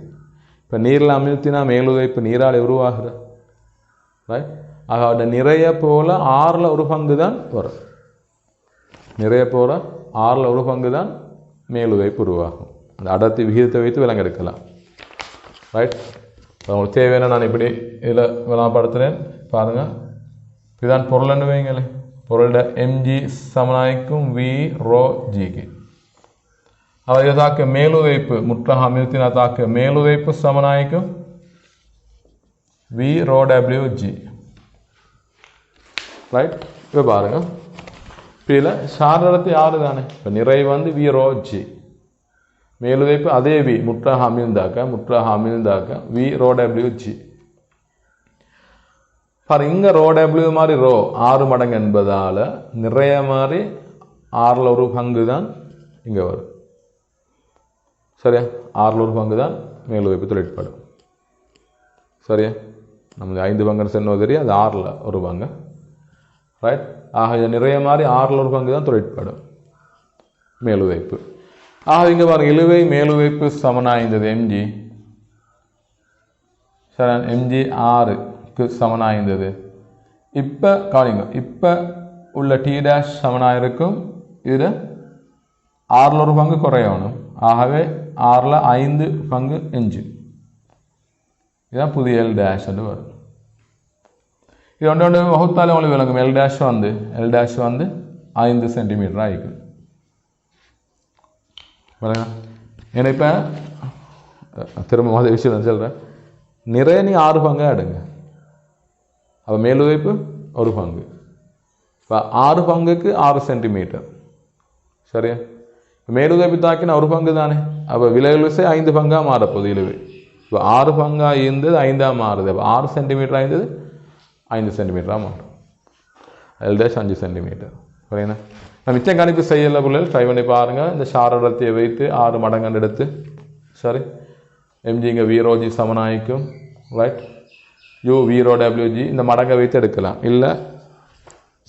இப்போ நீரில் அமிழ்த்தினா மேலுதைப்பு நீரால் உருவாகிற, ரைட், அதோட நிறைய போல் 6ல் 1 பங்கு தான் வரும். நிறைய போல் 6ல் 1 பங்கு தான் மேலுதைப்பு உருவாகும். அந்த அடர்த்தி விகிதத்தை வைத்து விலங்கெடுக்கலாம். ரைட், உங்களுக்கு தேவையான நான் இப்படி இதில் விளம்பரப்படுத்துகிறேன் பாருங்கள். இதுதான் பொருள்னு வைங்களே, பொருளோட எம்ஜி சமனாய்க்கும் வி ரோ ஜிக்கு. அவர் தாக்க மேலுதைப்பு முற்றாக அமிழ்த்தின தாக்க மேலுதைப்பு சமனாய்க்கும் V rho W G. Right, இப்போ பாருங்க, இதில் ஷாரரத்து 6 தானே. இப்போ நிறை வந்து வி ரோ ஜி, மேலுதைப்பு அதே வி முற்றாக அமிழ்ந்தாக்க வி ரோ டபிள்யூ ஜி. பாரு, இங்கே ரோ டபிள்யூ மாதிரி ரோ 6 மடங்கு என்பதால் நிறைய மாதிரி 6ல் 1 பங்கு தான் இங்கே வரும். சரியா, 6ல் 1 பங்கு தான் மேலுதைப்பு தொழிற்படும். சரியா, நமக்கு 5 பங்குன்னு சொன்னது தெரியும், அது 6ல் 1 பங்கு. ரைட், ஆக நிறைய மாதிரி 6ல் 1 பங்கு தான் தொழிற்படும் மேலுதைப்பு. ஆக இங்கே பாருங்க, இழுவை மேலுதைப்பு சமனாய்ந்தது எம்ஜி. சரி, எம்ஜி 6க்கு சமனாய்ந்தது. இப்போ கவனிங்க, இப்போ உள்ள டி டேஷ் சமனாயிருக்கும். இதில் 6ல் 1 பங்கு குறையணும். ஆகவே 6ல் 5 பங்கு எஞ்சி. இதுதான் புதிய எல் டேஷ் என்று வரும். இது ஒன்று வகுத்தாலே உங்களுக்கு விளங்கும். எல் டேஷ் வந்து 5 சென்டிமீட்டர் ஆகிக்கும். ஏன்னா இப்போ திரும்ப மாதிரி விஷயம் சொல்கிறேன், நிறைய நீ 6 பங்காக எடுங்க. அப்போ மேலுதைப்பு 1 பங்கு. இப்போ 6 பங்குக்கு 6 சென்டிமீட்டர். சரியா, மேலுதைப்பு தாக்கினா 1 பங்கு தானே. அப்போ விலகல் விசை 5 பங்காக மாறப்போகுது இழுவை. இப்போ 6 பங்காக இருந்தது 5ஆக மாறுது. அப்போ 6 சென்டிமீட்டர் ஆயிருந்தது 5 சென்டிமீட்டராக மாறும். L dash 5 centimetre. சரிண்ணா, நான் மிச்சம் கணிப்பு செய்யலை பிள்ளைகள், ட்ரை பண்ணி பாருங்கள். இந்த ஷாரடத்தை வைத்து 6 மடங்கு எடுத்து, சரி, எம்ஜி இங்கே வீரோஜி சமனாய்க்கும். ரைட், யூ வீரோ டபிள்யூஜி இந்த மடங்கை வைத்து எடுக்கலாம். இல்லை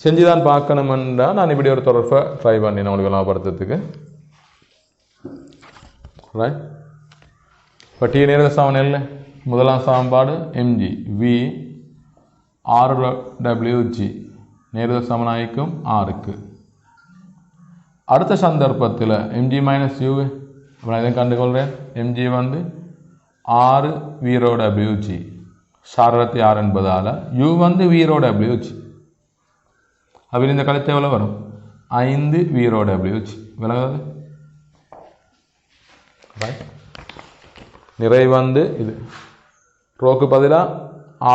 செஞ்சு தான் பார்க்கணுமென்றா நான் இப்படி ஒரு தொடர்பை ட்ரை பண்ணி உங்களுக்கு லாபப்படுத்துறதுக்கு. ரைட், இப்போ டி நேர சமன் இல்லை, முதலாம் சமன்பாடு எம்ஜி வி ஆர் டபிள்யூஜி நேர சமனாய்க்கும் 6க்கு. அடுத்த சந்தர்ப்பத்தில் எம்ஜி மைனஸ் யூ, அப்போ நான் இதை கண்டுகொள்கிறேன். எம்ஜி வந்து 6 வீரோ டபிள்யூஜி, ஷாரரத்து 6 என்பதால் யூ வந்து வீரோ டபிள்யூஜி. அப்படி இந்த கழித்து எவ்வளோ வரும்? 5 வீரோ டபிள்யூஜி. விளங்குது? நிறை வந்து இது ரோக்கு பதிலாக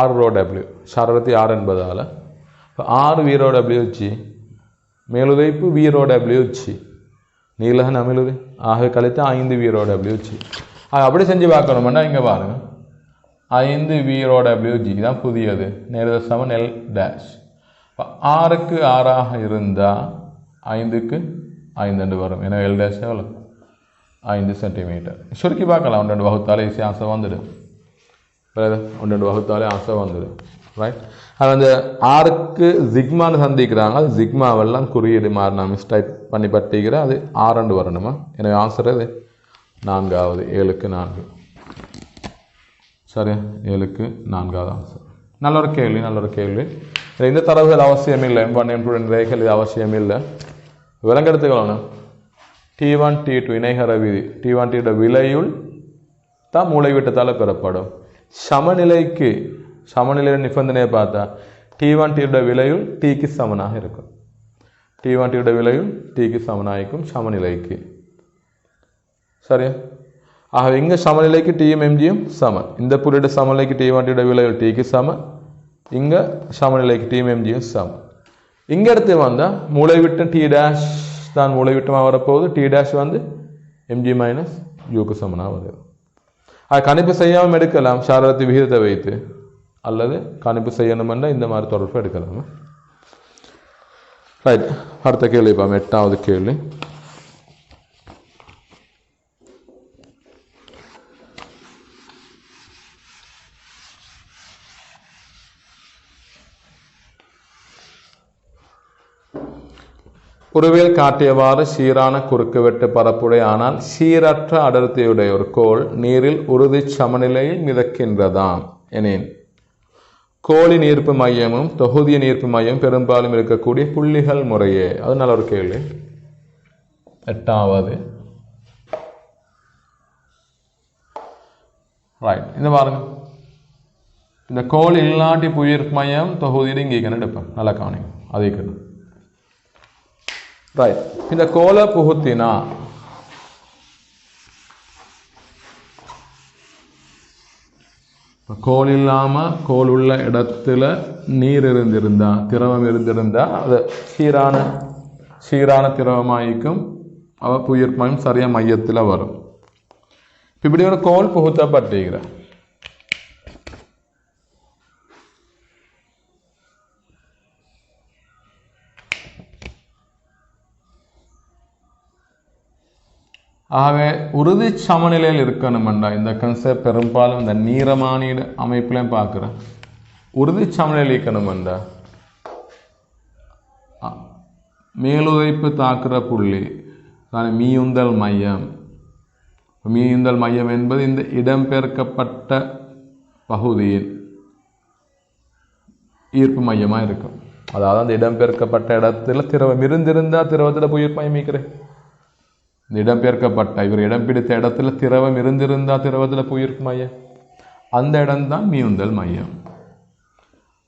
6 ரோ டபிள்யூ, ஷாரரத்து 6 என்பதால் இப்போ 6 வீரோ டபிள்யூஜி, மேலுதைப்பு வீரோ டபிள்யூஜி, நீலகன் அமிழுது, ஆக கழித்து 5 வீரோ டபிள்யூஜி. அப்படி செஞ்சு பார்க்கணுமெண்டா இங்கே பாருங்கள், 5 வீரோ டபிள்யூஜி தான் புதியது. நேர சமன் எல் டேஷ். இப்போ 6க்கு 6ஆக இருந்தால் 5க்கு 5 வரும். ஏன்னா எல் டேஷ் எவ்வளோ? 5 சென்டிமீட்டர். சுருக்கி பார்க்கலாம், 1 வகுத்தாலே ஈஸி ஆன்சர் வந்துடும். 1 வகுத்தாலே ஆன்சர் வந்துடும். ரைட், அது அந்த 6க்கு ஜிக்மான்னு சந்திக்கிறாங்க. அது ஜிக்மாவெல்லாம் குறியீடு மாறி நான் மிஸ்டைப் பண்ணி பட்டிக்கிறேன். அது 6 வரணுமா? எனக்கு ஆன்சர் அது 4வது, 7க்கு 4. சரி, 7க்கு 4வது ஆன்சர். நல்ல ஒரு கேள்வி. இந்த தரவுகள் அவசியம் இல்லை, ரேகைகள் இது அவசியம் இல்லை. விலங்கெடுத்துக்கணும். T1 T2 இணைகர விதி. T1 T2 விலையுள் தான் மூளைவிட்டத்தால் பெறப்படும். சமநிலை நிபந்தனையை பார்த்தா T1 T2 விலையுள் Tக்கு சமனாக இருக்கும். T1 T2 விலையுள் Tக்கு சமனாயிருக்கும் சமநிலைக்கு. சரியா, ஆகவே இங்கே சமநிலைக்கு டியும் எம்ஜியும் சமன். இந்த புள்ளியோட சமநிலைக்கு T1 T2 விலையுள் Tக்கு சமன். இங்கே சமநிலைக்கு டியும் எம்ஜியும் சமன். இங்கே எடுத்து வந்தால் மூளைவிட்டம் T டேஷ் தான் மூளைவிட்டமாக வரப்போகுது. T டேஷ் வந்து எம்ஜி மைனஸ் யூக்கு சமனாக வருது. அது கணிப்பு செய்யாமல் எடுக்கலாம் ஷாரரத்து விகிதத்தை வைத்து, அல்லது கணிப்பு செய்யணுமென்றா இந்த மாதிரி தொடர்பு எடுக்கலாம். ரைட், அடுத்த கேள்வி பாம், 8வது கேள்வி. உருவில் காட்டியவாறு சீரான குறுக்குவெட்டு பரப்புடைய ஆனால் சீரற்ற அடர்த்தியுடைய ஒரு கோள் நீரில் உறுதி சமநிலையில் மிதக்கின்றதாம் எனின் கோளின் ஈர்ப்பு மையமும் தொகுதியின் ஈர்ப்பு மையம் பெரும்பாலும் இருக்கக்கூடிய புள்ளிகள் முறையே. அது நல்ல ஒரு கேள்வி. 8வது ரைட், இந்த பாருங்க, இந்த கோள் இல்லாட்டி புயிர்ப்பு மையம் தொகுதியில் இங்கே எடுப்பேன், நல்லா கவனிங்க, அதிகணும். ரைட், இந்த கோலை புகுத்தினா கோல் இல்லாம கோல் உள்ள இடத்துல நீர் இருந்திருந்தா, திரவம் இருந்திருந்தா அது சீரான திரவமாயிக்கும், அவ புயிர்ப்பையும் சரியா மையத்தில் வரும். இப்படி ஒரு கோல் புகுத்தப்பட்டிருக்கிற ஆகவே உறுதி சமநிலையில் இருக்கணும்டா. இந்த கன்செப்ட் பெரும்பாலும் இந்த நீரமானிட அமைப்புலையும் பார்க்குறேன். உறுதி சமநிலையில் இருக்கணும்டா, மேலுதைப்பு தாக்குற புள்ளி மீயுந்தல் மையம். மீயுந்தல் மையம் என்பது இந்த இடம்பெயர்க்கப்பட்ட பகுதியின் ஈர்ப்பு மையமாக இருக்கும். அதாவது அந்த இடம்பெயர்க்கப்பட்ட இடத்துல திரவம் இருந்திருந்தா திரவத்தில் போய் ஈர்ப்பு மையம் இருக்கிறேன். இந்த இடம்பெயர்க்கப்பட்ட இவர் இடம் பிடித்த இடத்துல திரவம் இருந்திருந்தா திரவத்தில் புயிர்ப்பு மையம், அந்த இடம்தான் மீயுந்தல் மையம்.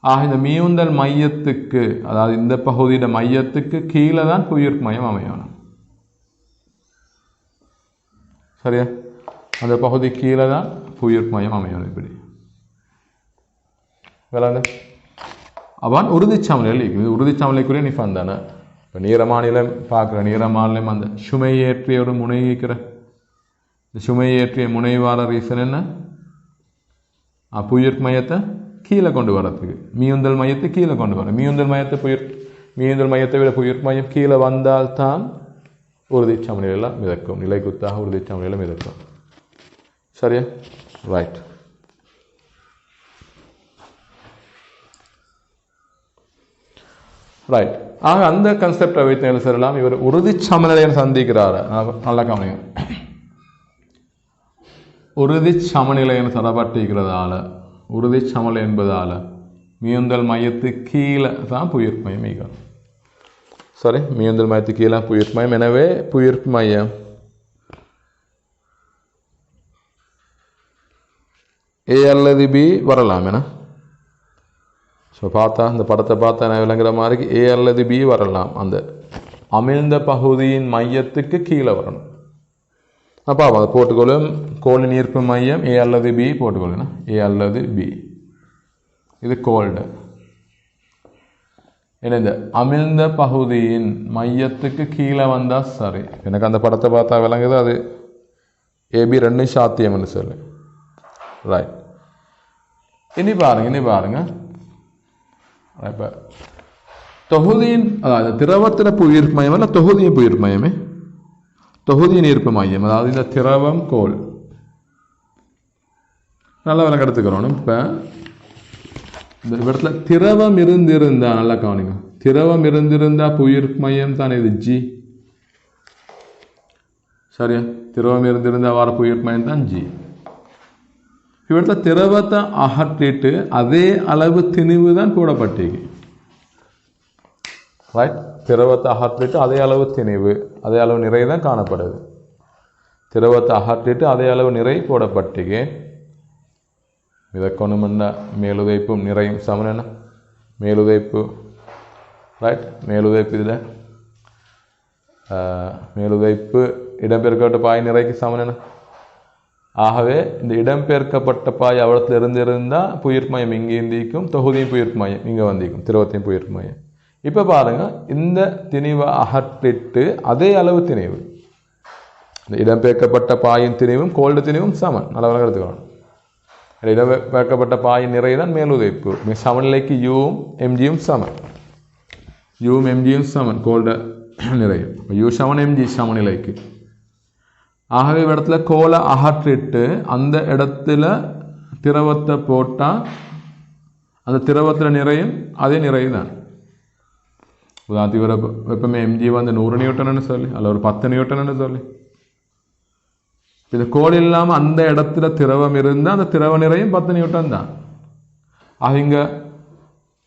ஆக இந்த மீயுந்தல் மையத்துக்கு, அதாவது இந்த பகுதியோட மையத்துக்கு கீழே தான் புயிர்ப்பு மையம் அமையணும். சரியா? அந்த பகுதி கீழே தான் புயிர்ப்பு மையம் அமையணும். இப்படி விளாண்டு அவன் உறுதிச்சமநிலை, இது உறுதிச்சமநிலைக்குரிய நிஃபான் தானே. இப்போ நீரமானிலம் பார்க்குற நீரமானிலம் அந்த சுமையேற்றிய ஒரு முனை வைக்கிற, இந்த சுமையேற்றிய முனைவார ரீசன் என்ன? புயிர்ப்பு மையத்தை கீழே கொண்டு வரத்துக்கு, மீயுந்தல் மையத்தை கீழே கொண்டு வர. மீயுந்தல் மையத்தை விட புயிர்ப்பு மையம் கீழே வந்தால்தான் உறுதி சமநிலையில் மிதக்கும், நிலை குத்தாக உறுதி சமநிலையில் மிதக்கும். சரியா? ரைட். ரைட். ஆக அந்த கன்செப்டை வைத்து என்ன சொல்லலாம், இவர் உறுதி சமநிலையை சந்திக்கிறார். நல்லா கவனிங்க, உறுதி சமநிலையை தரப்பட்டிருக்கிறதால, உறுதி சமநிலை என்பதால மீயுந்தல் மையத்து கீழே தான் புயிர்ப்பு மையம் ஈகணும். சரி, மீயுந்தல் மையத்து கீழே புயிர்ப்பு மையம். எனவே புயிர்ப்பு மையம் ஏ அல்லது பி வரலாம். என ஸோ பார்த்தா இந்த படத்தை பார்த்தா என்ன விளங்குற மாதிரி ஏ அல்லது பி வரலாம். அந்த அமிழ்ந்த பகுதியின் மையத்துக்கு கீழே வரணும். அப்போ அதை போட்டுக்கொள்ளும். கோளின் ஈர்ப்பு மையம் ஏ அல்லது பி போட்டுக்கொள்ளணும். ஏ அல்லது பி, இது கோல்டு. ஏன்னா இந்த அமிழ்ந்த பகுதியின் மையத்துக்கு கீழே வந்தால் சரி. எனக்கு அந்த படத்தை பார்த்தா விளங்குது அது ஏபி ரெண்டும் சாத்தியம்னு சொல்லு. ரைட். இனி பாருங்க இப்போ தொகுதியின், அதாவது திரவத்தில் புயிர்ப்பு மையம் அல்ல, தொகுதியின் புயிர்ப்பு மையமே, தொகுதியின் ஈர்ப்பு மையம். அதாவது இந்த திரவம் கோல் நல்லா விளங்க எடுத்துக்கிறோம். இப்போ இந்த இடத்துல திரவம் இருந்திருந்தா, நல்லா கவனிங்க, திரவம் இருந்திருந்தா புயிர்ப்பு மையம் தானே இது ஜி. சரியா? திரவம் இருந்திருந்தா வர புயிர்ப்பு மையம் தான் ஜி. இவற்றில திரவத்தை அகற்றிட்டு அதே அளவு திணிவு தான் போடப்பட்டிருக்கு. ரைட்? திரவத்தை அகற்றிட்டு அதே அளவு திணிவு, அதே அளவு நிறை தான் காணப்படுது. திரவத்தை அகற்றிட்டு அதே அளவு நிறை போடப்பட்டிருக்கு. மிதக்கணும்னா மேலுதைப்பும் நிறையும் சமன். மேலுதைப்பு, ரைட்? மேலுதைப்பு இதில் மேலுதைப்பு இடம்பெயர்க்கப்பட்ட பாய் நிறைக்கு சமன். ஆகவே இந்த இடம்பெயர்க்கப்பட்ட பாய் அவளத்தில் இருந்திருந்தால் புயிர்ப்பு மையம் இங்கே இருந்திக்கும், தொகுதியும் புயிர்ப்பு மையம் இங்கே வந்திக்கும், திரவத்தையும் புயிர்ப்பு மையம். இப்போ பாருங்கள், இந்த திணிவை அகற்றிட்டு அதே அளவு திணிவு, இந்த இடம்பெயர்க்கப்பட்ட பாயின் திணிவும் கோல்டு திணிவும் சமன். நல்ல எடுத்துக்கணும். இடம்பெயர்க்கப்பட்ட பாயின் நிறை தான் மேலுதைப்பு. சமநிலைக்கு யூவும் எம்ஜியும் சமன். யூவும் எம்ஜியும் சமன் கோள நிறையும். யூ சமன் எம்ஜி சமநிலைக்கு. ஆகவே இடத்துல கோலை அகற்றிட்டு அந்த இடத்துல திரவத்தை போட்டால் அந்த திரவத்தில் நிறையும் அதே நிறைவு தான். உதாரணத்துக்கு வெப்பமே எம்ஜி வந்து 100 நியூட்டன்னு சொல்லி அல்ல ஒரு 10 நியூட்டன்னு சொல்லி இது கோல் இல்லாமல் அந்த இடத்துல திரவம் இருந்தால் அந்த திரவ நிறையும் 10 நியூட்டன் தான். அவங்க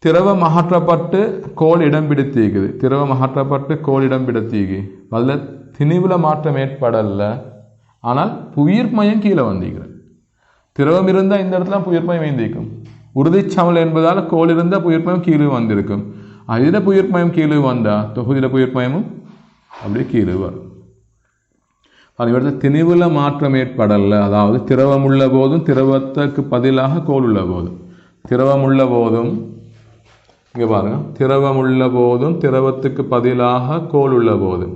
திரவம் அகற்றப்பட்டு கோல் இடம் பிடித்திக்குது. திரவம் அகற்றப்பட்டு கோல் இடம் பிடித்திக்கு அதில் திணிவில் மாற்றம் ஏற்படலை. ஆனால் புயிர் மையம் கீழே வந்திக்கிறேன். திரவம் இருந்தால் இந்த இடத்துல புயிர் மையம் ஏந்திக்கும். உறுதிச்சமல் என்பதால் கோல் இருந்தால் புயிர் மையம் கீழே வந்திருக்கும். அதில் புயிர் மையம் கீழே வந்தால் தொகுதியில் புயிர் மையமும் அப்படியே கீழே வரும். அது இடத்துல திணிவில் மாற்றம் ஏற்படலை. அதாவது திரவம் உள்ள போதும் திரவத்துக்கு பதிலாக கோல் உள்ள போதும் திரவம் உள்ள போதும் இங்கே பாருங்க திரவம் உள்ள போதும் திரவத்துக்கு பதிலாக கோல் உள்ள போதும்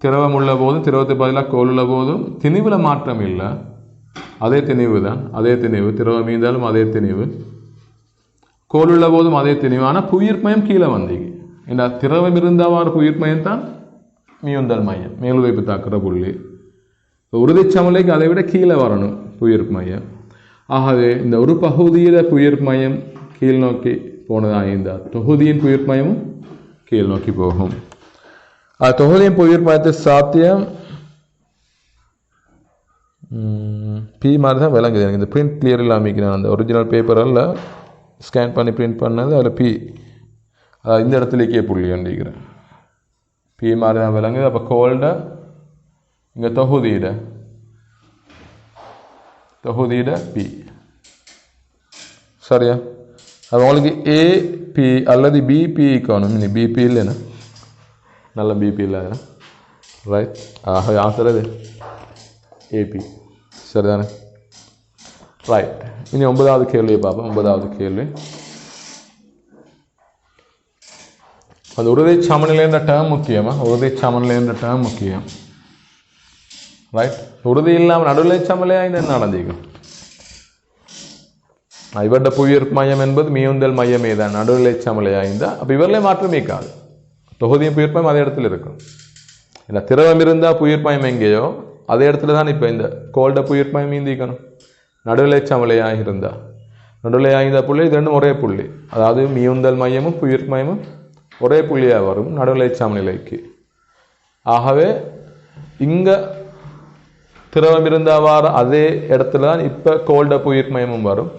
திரவம் உள்ள போதும் திரவத்துக்கு பதிலாக கோல் உள்ள போதும் திணிவில் மாற்றம் இல்லை. அதே திணிவு தான். அதே திணிவு திரவம் மீந்தாலும் அதே திணிவு கோல் உள்ள போதும் அதே திணிவு. ஆனால் புயிர் மையம் கீழே வந்தீங்க. இந்த திரவம் இருந்தாவாறு புயிர் மையம் தான் மியுந்தல் மையம் மேலுதைப்பு தாக்குற புள்ளி. உறுதிச்சமலைக்கு அதை விட கீழே வரணும் புயிர் மையம். ஆகவே இந்த ஒரு பகுதியில் புயிர் மையம் கீழ் நோக்கி போனதாக இருந்தால் தொகுதியின் புயிர் மையமும் கீழ் நோக்கி போகும். தொகுதியின் புயிர் மையத்தை சாத்தியம் பி மாதிரி தான் விளங்குது. எனக்கு இந்த பிரிண்ட் கிளியர் இல்லாமல் அந்த ஒரிஜினல் பேப்பரில் ஸ்கேன் பண்ணி பிரிண்ட் பண்ணது அதில் பி இந்த இடத்துலேக்கே புள்ளி கண்டிக்கிறேன். பி மாதிரி தான் விளங்குது. அப்போ கோல்ட இங்கே தொகுதியிட பி சரியா. அப்போ உங்களுக்கு ஏபி அல்லது பிபி காணும். இனி பிபி இல்லைண்ணா நல்ல பிபி இல்லை ரைட். ஆக ஆன்சர் அது ஏபி சரிதானே ரைட். இனி 9வது கேள்வியை பார்ப்போம். 9வது கேள்வி அது உறுதி சமநிலைன்ற டேர்ம் முக்கியமா? உறுதி சமநிலைன்ற டேர்ம் முக்கியம் ரைட். உறுதி இல்லாமல் நடுநிலை சமநிலையாக என்ன நடந்திருக்கும்? இவருடைய புவியீர்ப்பு மையம் என்பது மியுந்தல் மையமே தான். நடுநிலை சமநிலையாக இருந்தால் அப்போ இவர்களே மாற்றம் இருக்காது. தொகுதியும் புவியீர்ப்பு மையம் அதே இடத்துல இருக்கும். இல்லை திரவம் இருந்தால் புவியீர்ப்பு மையம் எங்கேயோ அதே இடத்துல தான் இப்போ இந்த கோல்ட புவியீர்ப்பு மையம் நீந்திக்கணும். நடுநிலை சமநிலையாக இருந்தால் நடுநிலையாக இருந்த புள்ளி இது ரெண்டும் ஒரே புள்ளி. அதாவது மியுந்தல் மையமும் புவியீர்ப்பு மையமும் ஒரே புள்ளியாக வரும் நடுநிலை சமநிலைக்கு. ஆகவே இங்கே திரவம் இருந்தாவாறு அதே இடத்துல தான் இப்போ கோல்ட புவியீர்ப்பு மையமும் வரும்.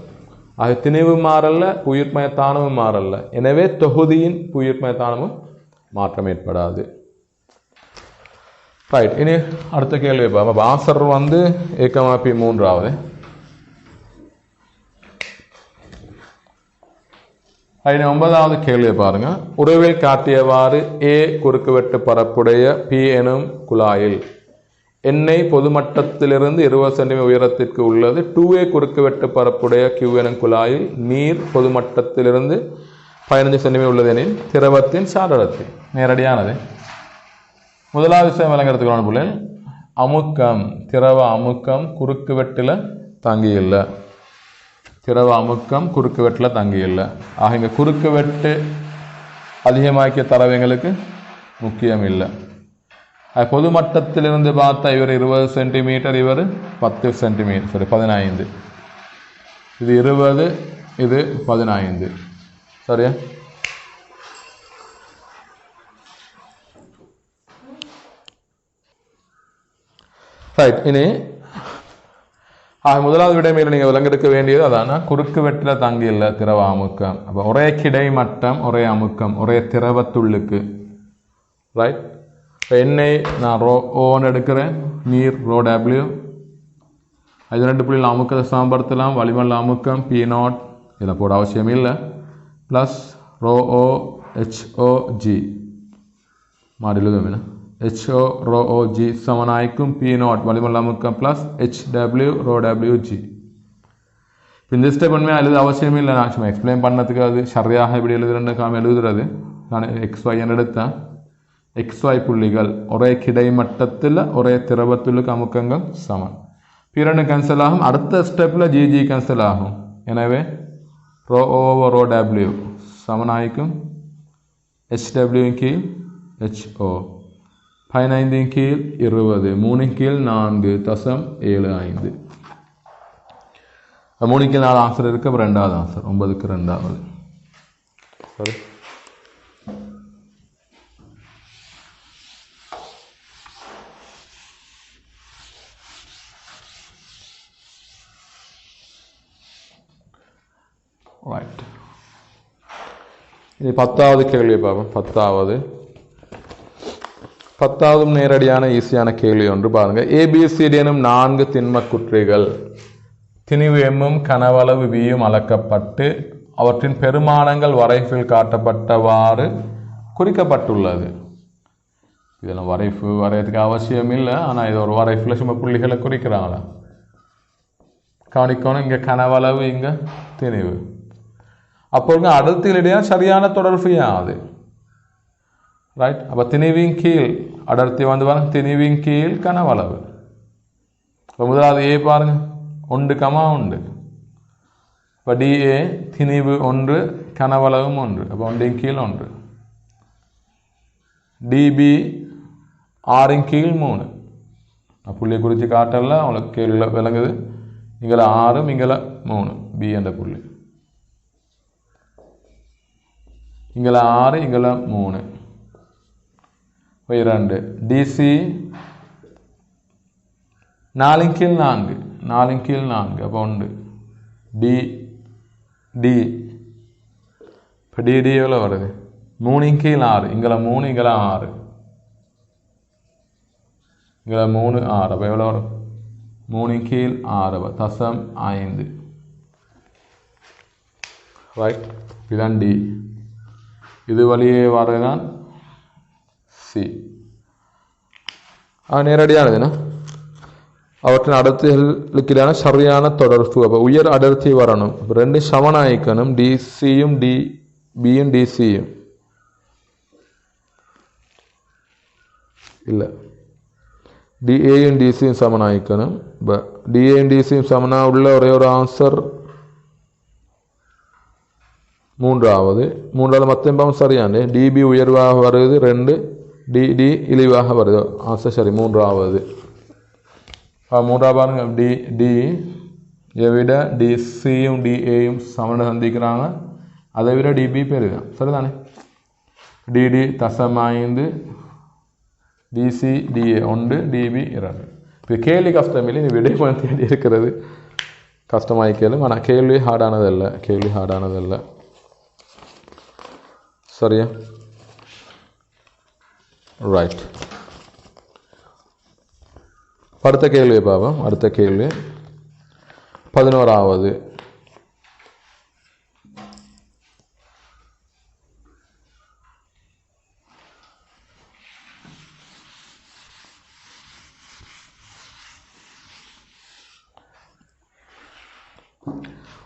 அது திணிவு மாறல்ல புவியீர்ப்பு மையத்தானமும் மாறல்ல. எனவே தொகுதியின் புவியீர்ப்பு மையத்தானமும் மாற்றம் ஏற்படாது ரைட். இனி அடுத்த கேள்வி பார்ப்போம். ஆன்சர் வந்து ஏகமாப்பி 3வது. அதில் 9வது கேள்வியை பாருங்க. உறவில் காட்டியவாறு ஏ குறுக்குவெட்டு பரப்புடைய பி எனும் குழாயில் எண்ணெய் பொதுமட்டத்திலிருந்து 20 சென்டிமீட்டர் உயரத்திற்கு உள்ளது. 2A குறுக்குவெட்டு பரப்புடைய கியூ எனும் குழாயில் நீர் பொதுமட்டத்திலிருந்து 15 சென்டிமீட்டர் உள்ளது எனில் திரவத்தின் சாரடத்தை நேரடியானது. முதலாவது விஷயம் விளங்குறதுக்கான புள்ளி அமுக்கம் திரவ அமுக்கம் குறுக்குவெட்டில் தங்கியில்லை. திரவ அமுக்கம் குறுக்குவெட்டில் தங்கியில்லை. ஆக இங்கே குறுக்குவெட்டு அதிகமாக்கிய தரவுங்களுக்கு முக்கியம் இல்லை. பொதுமட்டத்திலிருந்து பார்த்தா இவர் 20 சென்டிமீட்டர் இவர் 10 சென்டிமீட்டர் 15. இது 20 இது 15 சரியா. ரைட். இனி முதலாவது விடைமையில் நீங்கள் விளங்கெடுக்க வேண்டியது அதான குறுக்கு வெட்டில் தங்கியில்லை திரவ அமுக்கம். அப்போ ஒரே கிடைமட்டம் ஒரே அமுக்கம் ஒரே திரவத்துள்ளுக்கு ரைட். இப்போ எண்ணெய் நான் ஓன்னு எடுக்கிறேன். நீர் ρ W. அது 2 புள்ளியில் அமுக்கத்தை சமப்படுத்தலாம். வளிமண்டல அமுக்கம் P0 இதில் போட அவசியம் இல்லை. ப்ளஸ் ρOHOG மாடிலுதும் இல்லை HO ρOG சமனாய்க்கும் P0 வளிமண்டல அமுக்கம் ப்ளஸ் HW ρWG. இந்த ஸ்டெப் உண்மையாக எழுத அவசியமே இல்லை. நான் சும்மா எக்ஸ்பிளைன் பண்ணதுக்கு அது சரியாக இப்படி எழுதுறேன்னு எழுதுறது. நான் XY எடுத்தேன். XY புள்ளிகள் ஒரே கிடைமட்டத்தில் ஒரே திரவத்துள்ளுக்கு அமுக்கங்கள் சமன். P2 கேன்சல் ஆகும். அடுத்த ஸ்டெப்பில் GG கேன்சல் ஆகும். எனவே ρO ρW சமனாய்க்கும் HW கீழ் HO 15 கீழ் 20 3 கீழ் 4.75 3 கீழ் 4 ஆன்சர் இருக்கு. அப்புறம் ரெண்டாவது ஆன்சர் 9க்கு ரெண்டாவது. சரி, ரைட். இது 10வது கேள்வி பார்ப்போம். 10வது நேரடியான ஈஸியான கேள்வி ஒன்று பாருங்க. ABCD எனும் 4 திண்மக் குற்றிகள் திணிவு எம்மும் கனவளவு வியும் அளக்கப்பட்டு அவற்றின் பெருமானங்கள் வரைஃபில் காட்டப்பட்டவாறு குறிக்கப்பட்டுள்ளது. இதெல்லாம் வரைஃபு வரையறதுக்கு அவசியம் இல்லை, ஆனால் இது ஒரு வரைஃபில் சும்மா புள்ளிகளை குறிக்கிறாங்களா கவனிக்கணும். இங்கே கனவளவு, இங்கே திணிவு. அப்போங்க அடர்த்தியிடையே சரியான தொடர்பு யாது? ரைட். அப்போ திணிவின் கீழ் அடர்த்தி வந்து பாருங்க, திணிவின் கீழ் கனவளவு. இப்போ முதலாவது ஏ பாருங்க, 1,1. இப்போ DA திணிவு 1 கனவளவும் 1. அப்போ 1 கீழ் 1. DB 6 கீழ் 3. புள்ளியை குறித்து காட்டல, அவங்களுக்கு கீழே விளங்குது. இங்கே 6 இங்கே 3 B என்ற புள்ளி. இங்கே 6 இங்கே 3. 2 DC 4 கீழ் 4. 4 கீழ் 4. அப்போ 1 D இப்போ DD எவ்வளோ வருது? 3 கீழ் 6. இங்கே 3 இங்கே 6. இங்கே 3 6. அப்போ எவ்வளோ வரும்? 3 கீழ் 6 0.5. ரைட். இதுதான் D. இது வழியே வரதான் C. நேரடியானதுன்னா அவற்றின் அடர்த்திகளுக்கிடையான சரியான தொடர்பு. அப்போ உயர் அடர்த்தி வரணும். ரெண்டு சமனாயிக்கணும், DCயும் DBயும் DCயும் இல்லை, DAயும் DCயும் சமனாயிக்கணும். DAயும் DCயும் சமனா உள்ள ஒரே ஒரு ஆன்சர் மூன்றாவது மொத்தம் சரியானது. DB உயர்வாக வருது 2, DD இழிவாக வருது. ஆன்சர் சரி, மூன்றாவது. மூன்றாவது பாருங்க, D விட DCயும் DAயும் சமனை சந்திக்கிறாங்க, அதை விட DB பெருதான். சரிதானே? DD 0.5, DC DA 1, DB 2. இப்போ கேள்வி கஷ்டமில்லை, நீ விடை பண்ண தேடி இருக்கிறது கஷ்டமாகி கேள்வி. ஆனால் கேள்வி ஹார்டானதல்ல. சரியா? ரைட். அடுத்த கேள்வியை பார்ப்போம். அடுத்த கேள்வி 11வது.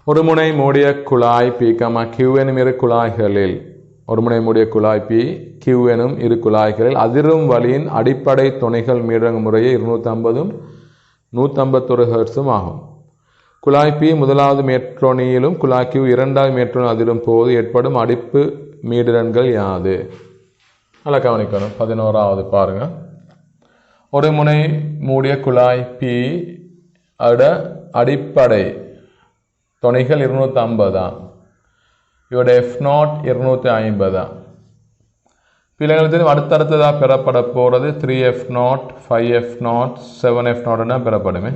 ஒரு முனை மூடிய குழாய் P, Q எனும் இரு குழாய்களில் ஒரு முனை மூடிய குழாய் P, Q எனும் இரு குழாய்களில் அதிரும் வழியின் அடிப்படை துணைகள் மீடங்கு முறையே 250 151 ஹெர்ட்ஸும் ஆகும். குழாய் P முதலாவது மேற்றொனியிலும் குழாய் Q இரண்டாவது மேற்றொனி அதிரும் போது ஏற்படும் அடிப்பு மீடிரன்கள் யாது? நல்லா கவனிக்கணும். 11வது பாருங்க. ஒரு முனை மூடிய குழாய் P அட அடிப்படை துணைகள் 250. இவருடைய F0 250. பிள்ளைங்களுக்கு அடுத்ததாக பெறப்பட போகிறது 3F0 5F0 7F0 பெறப்படுமே.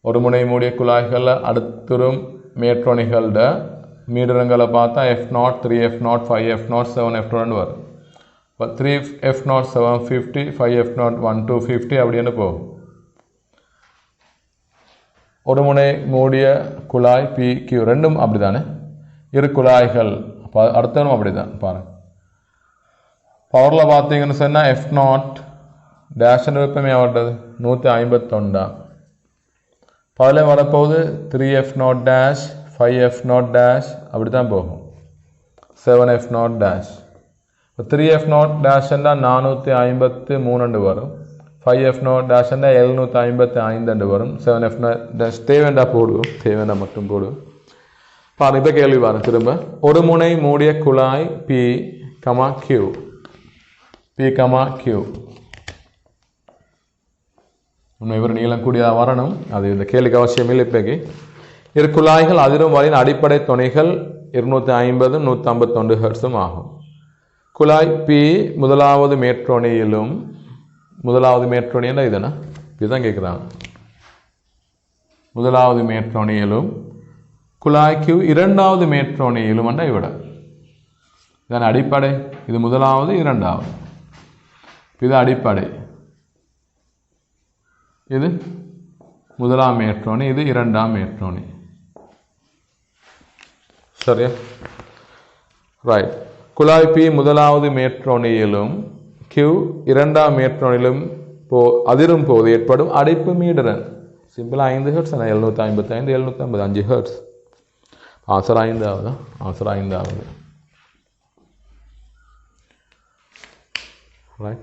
ஒரு முனை மூடிய குழாய்களில் அடுத்தரும் மேற்றொணிகளோட மீடரங்களை பார்த்தா F0 3F0 5F0 7F0 வரும். இப்போ 3F0 750 5F0 1250 அப்படின்னு போகும். ஒரு முனை மூடிய குழாய் PQ ரெண்டும் அப்படி தானே, இரு குழாய்கள் அடுத்தவரும் அப்படி தான். பாருங்கள், பவரில் பார்த்தீங்கன்னு சொன்னால் F0 டேஷன் வெப்பமே ஆகட்டது 151. அதில் வரப்போகுது 3F0 டேஷ் 5F0 டேஷ் அப்படி தான் போகும். 7F0 dash. இப்போ 3F0 டேஷ்ன்னா 453 வரும். 5F0 டேஷ்ன்னா 755 வரும். 7F0 டேஷ் தேவைண்டா போடுவோம், தேவைண்டா மட்டும் போடுவோம். பாருங்க இப்போ கேள்வி பாருங்க திரும்ப ஒரு முனை மூடிய குழாய் P, Q. P, Q. இவர் நீளம் கூடியதாக வரணும். அது இந்த கேள்விக்கு அவசியம் இல்லை. இப்போக்கு இரு குழாய்கள் அதிரும் வரையின் அடிப்படை துணைகள் 250 151 ஹெர்ட்ஸும் ஆகும். குழாய் P முதலாவது மேற்றொணியிலும் முதலாவது மேற்றொணின்னா இதுனா இதுதான் கேட்குறாங்க. முதலாவது மேற்றொணியிலும் குழாய் Q இரண்டாவது மேற்றொணியிலும் இவிட இதான் அடிப்படை. இது முதலாவது இரண்டாவது, இது அடிப்படை. இது முதலாம் மேற்றோணி, இது இரண்டாம் மேற்றோணி. சரியா? ரைட். குழாய் P முதலாவது மேற்றோணியிலும் Q இரண்டாம் மேற்றோணியிலும் அதிரும் போது ஏற்படும் அடைப்பு மீடுறன். சிம்பிளா 5 ஹெர்ட்ஸ், 755 755 ஹெர்ட்ஸ். ஆன்சர் 5 ஆகுதா? ஆன்சர் 5 ஆகுது. ரைட்.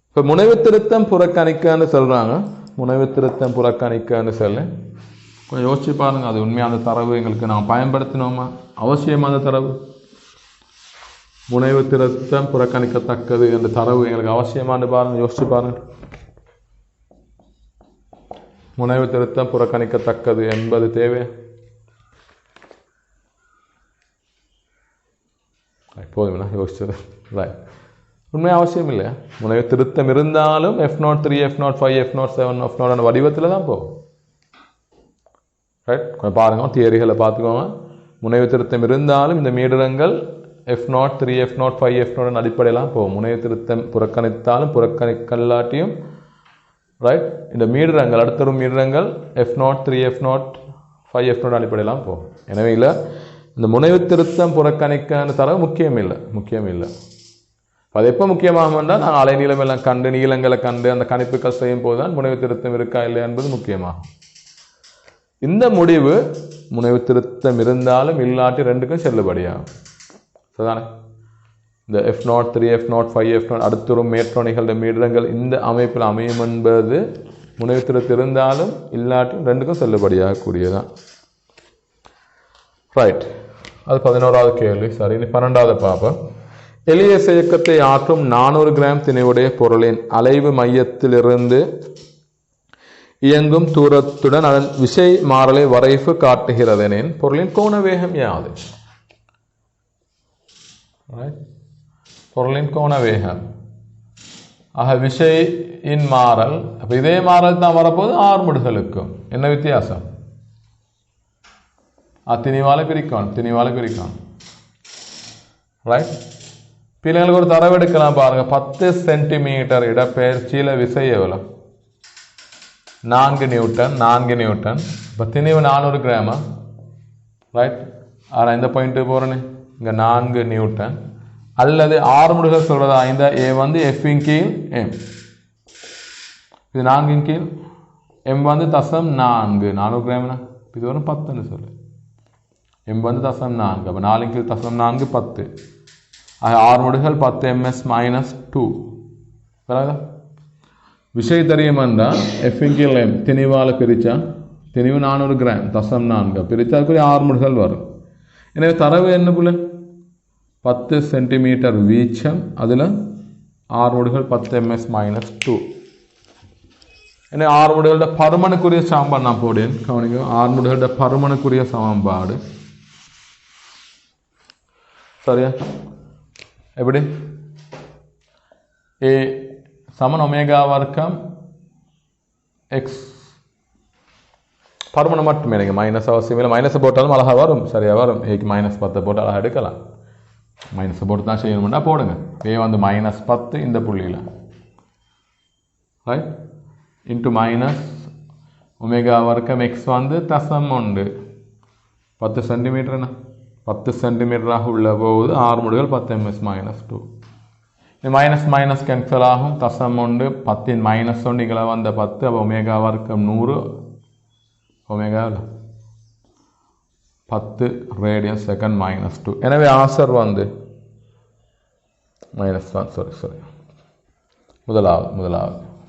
இப்போ முனைவு திருத்தம் புறக்கணிக்கன்னு சொல்றாங்க. முனைவு திருத்தம் புறக்கணிக்கன்னு சொல்லி கொஞ்சம் யோசிச்சு பாருங்க. அது உண்மையான தரவு எங்களுக்கு நாம் பயன்படுத்தினோமா? அவசியமான தரவு. முனைவு திருத்தம் புறக்கணிக்கத்தக்கது என்ற தரவு எங்களுக்கு அவசியமானு பாருங்க, யோசிச்சு பாருங்க. முனைவு திருத்தம் புறக்கணிக்கத்தக்கது என்பது தேவை. போதும் யோசிச்சது. ரைட். உண்மை அவசியம் இல்லை. முனைவு திருத்தம் இருந்தாலும் F03, F05, F07, F0 வடிவத்தில் தான் போகும். ரைட். கொஞ்சம் பாருங்க, தியரிகளை பார்த்துக்கோங்க. முனைவு திருத்தம் இருந்தாலும் இந்த மீடரங்கள் F03, F05, F0 அடிப்படையெல்லாம் போகும். முனைவு திருத்தம் புறக்கணித்தாலும் புறக்கணிக்கல்லாட்டியும் ரைட் இந்த மீடரங்கள் அடுத்தரும் மீடரங்கள் F03, F05, F0 அடிப்படையெல்லாம் போகும். எனவே இல்லை இந்த முனைவு திருத்தம் புறக்கணிக்க தரவு முக்கியம் இல்லை. அது எப்போ முக்கியமாகும் என்றால் நாங்கள் அலை நீளம் எல்லாம் கண்டு நீளங்களை கண்டு அந்த கணிப்புகள் செய்யும் போது தான் முனைவு திருத்தம் இருக்கா இல்லை என்பது முக்கியமாகும். இந்த முடிவு முனைவு திருத்தம் இருந்தாலும் இல்லாட்டி ரெண்டுக்கும் செல்லுபடியாகும். சரிதானே? இந்த F03, F05, F0 அடுத்தரும் மேற்றோணிகள் மீடரங்கள் இந்த அமைப்பில் அமையும் என்பது முனைவு திருத்தம் இருந்தாலும் இல்லாட்டியும் ரெண்டுக்கும் செல்லுபடியாகக்கூடியதான். ரைட். அது 11வது கேள்வி. சரி, இனி 12வது பார்ப்போம். எளிய இயக்கத்தை ஆற்றும் 400 கிராம் திணிவுடைய பொருளின் அலைவு மையத்திலிருந்து இயங்கும் தூரத்துடன் அதன் விசை மாறலை வரைவு காட்டுகிறதெனின் பொருளின் கோண வேகம் யாது? பொருளின் கோண வேகம். ஆக விசையின் மாறல். அப்ப இதே மாறல் தான் வரப்போது ஆர்முடுகளுக்கும். என்ன வித்தியாசம்? திணிவால பிரிக்கணும். ரைட். பிள்ளைங்களுக்கு ஒரு தரவு எடுக்கலாம் பாருங்க. 10 சென்டிமீட்டர் இடப்பெயர்ச்சியில விசை எவ்வளவு? 4 நியூட்டன். இப்போ திணிவு 400 கிராமா? ரைட். ஆனால் இந்த பாயிண்ட் போறேன்னு இங்க 4 நியூட்டன் அல்லது ஆர்முடுகள் சொல்றதா இந்த A வந்து F இன் கீழ் M, இது 4 இன் கீழ் M வந்து தசம் 4 400 கிராம்னா இது வரும் 10ன்னு சொல்லு. M வந்து தசம் 4, அப்போ 4 இன் கீழ் தசம் 4 10. ஆர்முடுகள் 10 ms மைனஸ் 2. விசை தெரியும் என்றால் F இன் கீழ் M திணிவால பிரிச்சா திணிவு 400 கிராம் தசம் 4 பிரிச்சா அதுக்குரிய ஆர்முடுகள் வரும். எனவே தரவு என்ன புள்ள? 10 சென்டிமீட்டர் வீச்சம், அதில் ஆர்முடுகள் 10 ms மைனஸ் 2. எனவே ஆர்முடுகளோட பருமனுக்குரிய சமன்பாடு நான் போடேன். கவனிங்க, ஆர்முடுகளோட பருமனுக்குரிய சமன்பாடு சரியா? எப்படி? A சமன் ஒமேகா வர்க்கம் எக்ஸ். பருமனம் மட்டுமே, நீங்கள் மைனஸ் அவசியம் இல்லை. மைனஸ் போட்டாலும் அழகாக வரும், சரியாக வரும். ஏக்கு மைனஸ் 10 போட்டு அழகாக எடுக்கலாம். மைனஸ் போட்டு தான் செய்யணும்னா போடுங்க. A வந்து மைனஸ் 10 இந்த புள்ளியில் ரைட் இன்ட்டு மைனஸ் ஒமேகா வர்க்கம் எக்ஸ் வந்து தசம் 1 10 சென்டிமீட்டர்னா 10 சென்டிமீட்டராக உள்ள போது ஆர்முடுகள் 10 ms minus 2. Minus minus cancel ஆகும். தசம் 1 10 மைனஸ் 1 இங்கே வந்த 10. அப்போ ஒமேகா வர்க்கம் 100 ஒமேகா 10 ரேடியன் செகண்ட் மைனஸ் 2. எனவே ஆன்சர் வந்து மைனஸ் தான். சாரி முதலாவது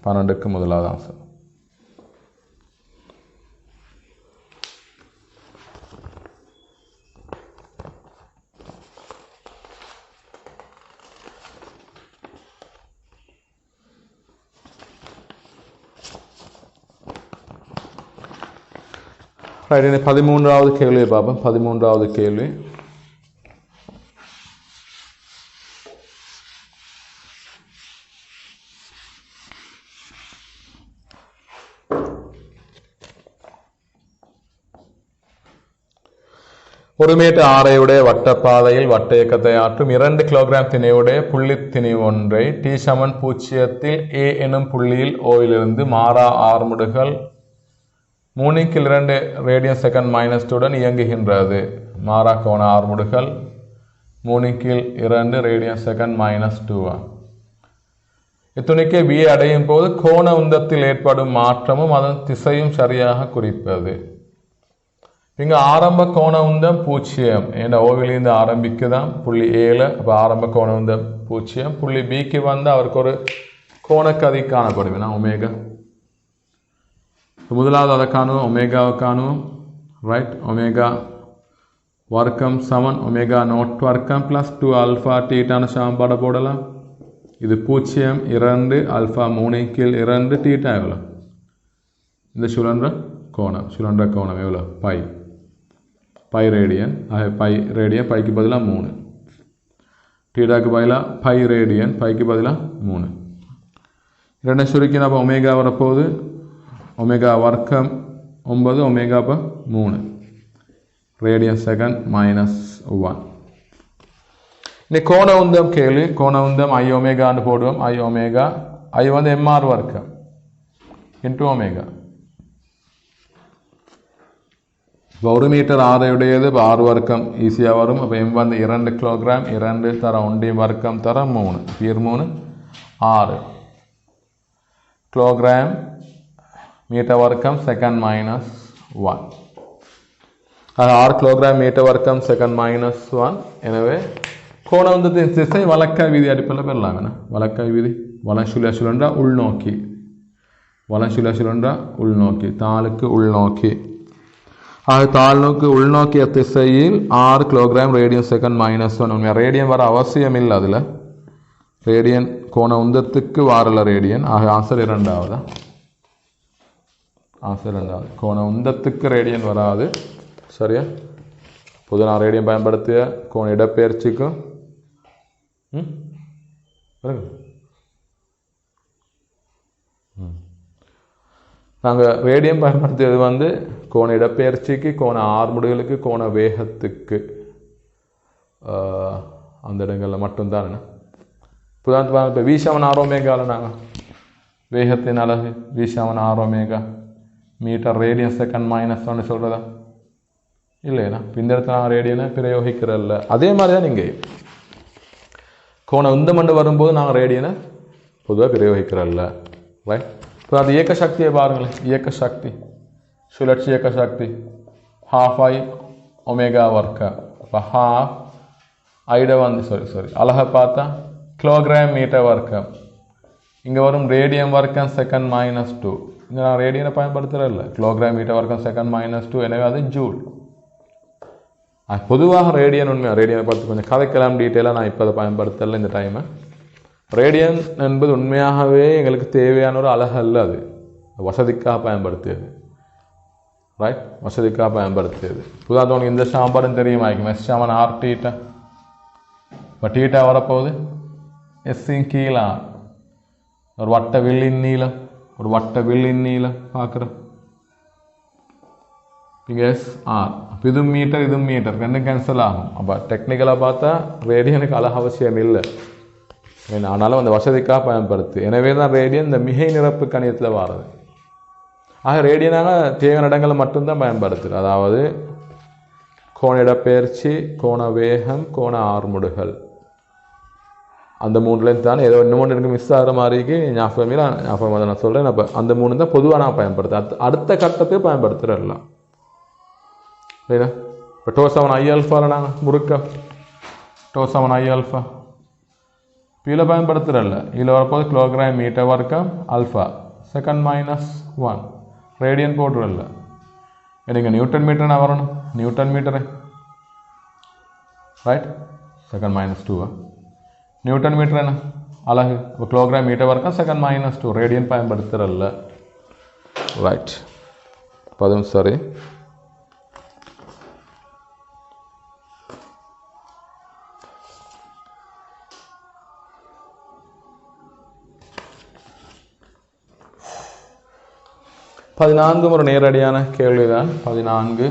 12க்கு முதலாவது ஆன்சர். ரைட், இனி 13வது கேள்வியை பார்ப்போம். 13வது கேள்வி. ஒரு மீட்டர் ஆரையுடைய வட்டப்பாதையில் வட்ட இயக்கத்தை ஆற்றும் 2 கிலோகிராம் திணையுடைய புள்ளி திணை ஒன்றை டி சமன் 0 ஏ எனும் புள்ளியில் ஓவிலிருந்து மாறா ஆர்முடுகள் 3/2 ரேடியன் செகண்ட் -2 இயங்குகின்றது. மாறா கோண ஆர்முடுகள் 3/2 ரேடியன் செகண்ட் -2. இத்துணிக்கை B அடையும் போது கோண உந்தத்தில் ஏற்படும் மாற்றமும் அதன் திசையும் சரியாக குறிப்பது. இங்க ஆரம்ப கோண உந்தம் 0. ஏன்னா ஓவிலிருந்து ஆரம்பிக்குதான் புள்ளி ஏல. அப்போ ஆரம்ப கோண உந்தம் 0. புள்ளி பிக்கு வந்து அவருக்கு ஒரு கோணக்கதி காணப்படும். ஒமேகா. முதலாவது அதை காணுவோம், ஒமேகாவை காணுவோம். ரைட், ஒமேகா வர்க்கம் சமன் ஒமேகா நாட் வர்க்கம் ப்ளஸ் 2 ஆல்ஃபா டீட்டான சமன்பாடை போடலாம். இது 0 2 ஆல்ஃபா 3/2 டீட்டா எவ்வளோ? இந்த சுழன்ற கோணம் எவ்வளோ? By radian. By radian bike பதிலாக 3. டீடாக்கு பதிலாக பை ரேடியன் பைக்கு பதிலாக 3. ரெண்டு சுருக்கி நம்ம ஒமேகா வரப்போகுது. ஒமேகா வர்க்கம் 9, ஒமேகா இப்போ 3 ரேடியன் செகண்ட் -1. இனி கோண உந்தம் கேள்வி. கோண உந்தம் ஐ ஒமேகான்னு போடுவோம். ஐ ஒமேகா. ஐ வந்து எம்ஆர் வர்க்கம் இன்ட்டு ஒமேகா. இப்போ 1 மீட்டர் ஆரையுடையது. இப்போ 6 வர்க்கம் ஈஸியாக வரும். அப்போ எம் வந்து 2 கிலோகிராம் 2 தர 1 வர்க்கம் தர 3 பீர் 3 6 கிலோகிராம் மீட்டர் வர்க்கம் செகண்ட் -1. அது 6 கிலோகிராம் மீட்டர் வர்க்கம் செகண்ட் -1. எனவே கோண உந்தத்தின் திசை வலக்காய் விதி அடிப்படையில் பெறலாங்கண்ணா. வலக்காய் விதி வலசுழன்றா உள்நோக்கி. வலசுழன்றா உள்நோக்கி. தாளுக்கு உள்நோக்கி. அது தாழ்நோக்கு உள்நோக்கிய திசையில் 6 கிலோகிராம் ரேடியன் செகண்ட் -1. உண்மையாக ரேடியன் வர அவசியம் இல்லை. அதில் ரேடியன் கோண உந்தத்துக்கு வாரல ரேடியன். ஆக ஆன்சர் 2வது. ஆன்சர் 2வது. கோண உந்தத்துக்கு ரேடியன் வராது. சரியா? பொது நான் ரேடியன் பயன்படுத்திய கோண இடப்பெயர்ச்சிக்கும் நாங்கள் ரேடியம் பயன்படுத்தியது வந்து கோண இடப்பெயர்ச்சிக்கு, கோண ஆர்முடுகளுக்கு, கோண வேகத்துக்கு அந்த இடங்களில் மட்டும்தான். உதாரணத்துக்கு இப்போ வீசவன் ஆரோமேகாவில் நாங்கள் வேகத்தின் அலகு வீசவன் ஆரோமேகா மீட்டர் ரேடியன் செகண்ட் -1 சொல்கிறதா இல்லையா? இந்த இடத்துல நாங்கள் ரேடியனை பிரயோகிக்கிறல்ல. அதே மாதிரி தான் நீங்கள் கோண உந்தமண்டு வரும்போது நாங்கள் ரேடியனை பொதுவாக பிரயோகிக்கிறல்ல. ரைட். இப்போ அது இயக்க சக்தியை பாருங்களேன். இயக்க சக்தி சுழற்சி இயக்க சக்தி ½ ஒமேகா வர்க்கம். இப்போ ½ ஐட வந்து சாரி அழகை பார்த்தா கிலோகிராம் மீட்டர் வர்க்கம். இங்கே வரும் ரேடியம் வர்க்கம் செகண்ட் -2. இங்கே நான் ரேடியனை பயன்படுத்துகிறதில்ல. கிலோகிராம் மீட்டர் வர்க்கம் செகண்ட் -2. எனவே அது ஜூல். பொதுவாக ரேடியன் உண்மையாக ரேடியனை பார்த்து கொஞ்சம் கதைக்கலாம் டீட்டெயிலாக. நான் இப்போ அதை பயன்படுத்தலை இந்த டைமை. ரேடியன் என்பது உண்மையாகவே எங்களுக்கு தேவையான ஒரு அலகு அல்ல. அது வசதிக்காக பயன்படுத்தியது. ரைட், வசதிக்காக பயன்படுத்தியது. உதாரணத்துக்கு இந்த சாம்பாடும் தெரியுமா? மெஸ் ஆர் டீட்டா. இப்போ டீட்டா வரப்போகுது எஸ்ஸின் கீழே ஒரு வட்ட வில்லின் நீளம். ஒரு வட்ட வில்லின் நீளம் பார்க்குறோம். இங்கே SR. இதுவும் மீட்டர் இதுவும் மீட்டர் ரெண்டும் கேன்சல் ஆகும். அப்போ டெக்னிக்கலாக பார்த்தா ரேடியனுக்கு அழகு அவசியம் இல்லை. ஆனாலும் அந்த வசதிக்காக பயன்படுத்து. எனவே தான் ரேடியன் இந்த மிகை நிரப்பு கணியத்தில் வாரது. ஆக ரேடியனாக தேவையான இடங்களை மட்டும்தான் பயன்படுத்துது. அதாவது கோண இடப்பெயர்ச்சி, கோண வேகம், கோண ஆர்முடுகள், அந்த 3லேருந்து தான். ஏதோ இன்னும் எனக்கு மிஸ் ஆகிற மாதிரிக்கு ஞாபகம் அதை நான் சொல்கிறேன். அப்போ அந்த 3 தான் பொதுவாக நான் பயன்படுத்தேன். அடுத்த கட்டத்துக்கு பயன்படுத்துகிறலாம். சரிண்ணா? இப்போ டோசவன் ஐ ஆல்ஃபாவில் நாங்கள் முறுக்க டோசவன் ஐ ஆல்ஃபா இதில் பயன்படுத்துகிறல்ல. இதில் வரப்போது கிலோகிராம் மீட்டர் வர்க்கம் ஆல்ஃபா செகண்ட் -1 ரேடியன் போட்டுறல. எனக்கு நியூட்டன் மீட்டர் நான் வரணும். Newton metre right second -2 newton metre என்ன அலகு. இப்போ கிலோகிராம் மீட்டர் வர்க்கம் செகண்ட் -2 ரேடியன் பயன்படுத்துகிறல்ல. ரைட், அதுவும் சரி. 14 ஒரு நேரடியான கேள்விதான். 14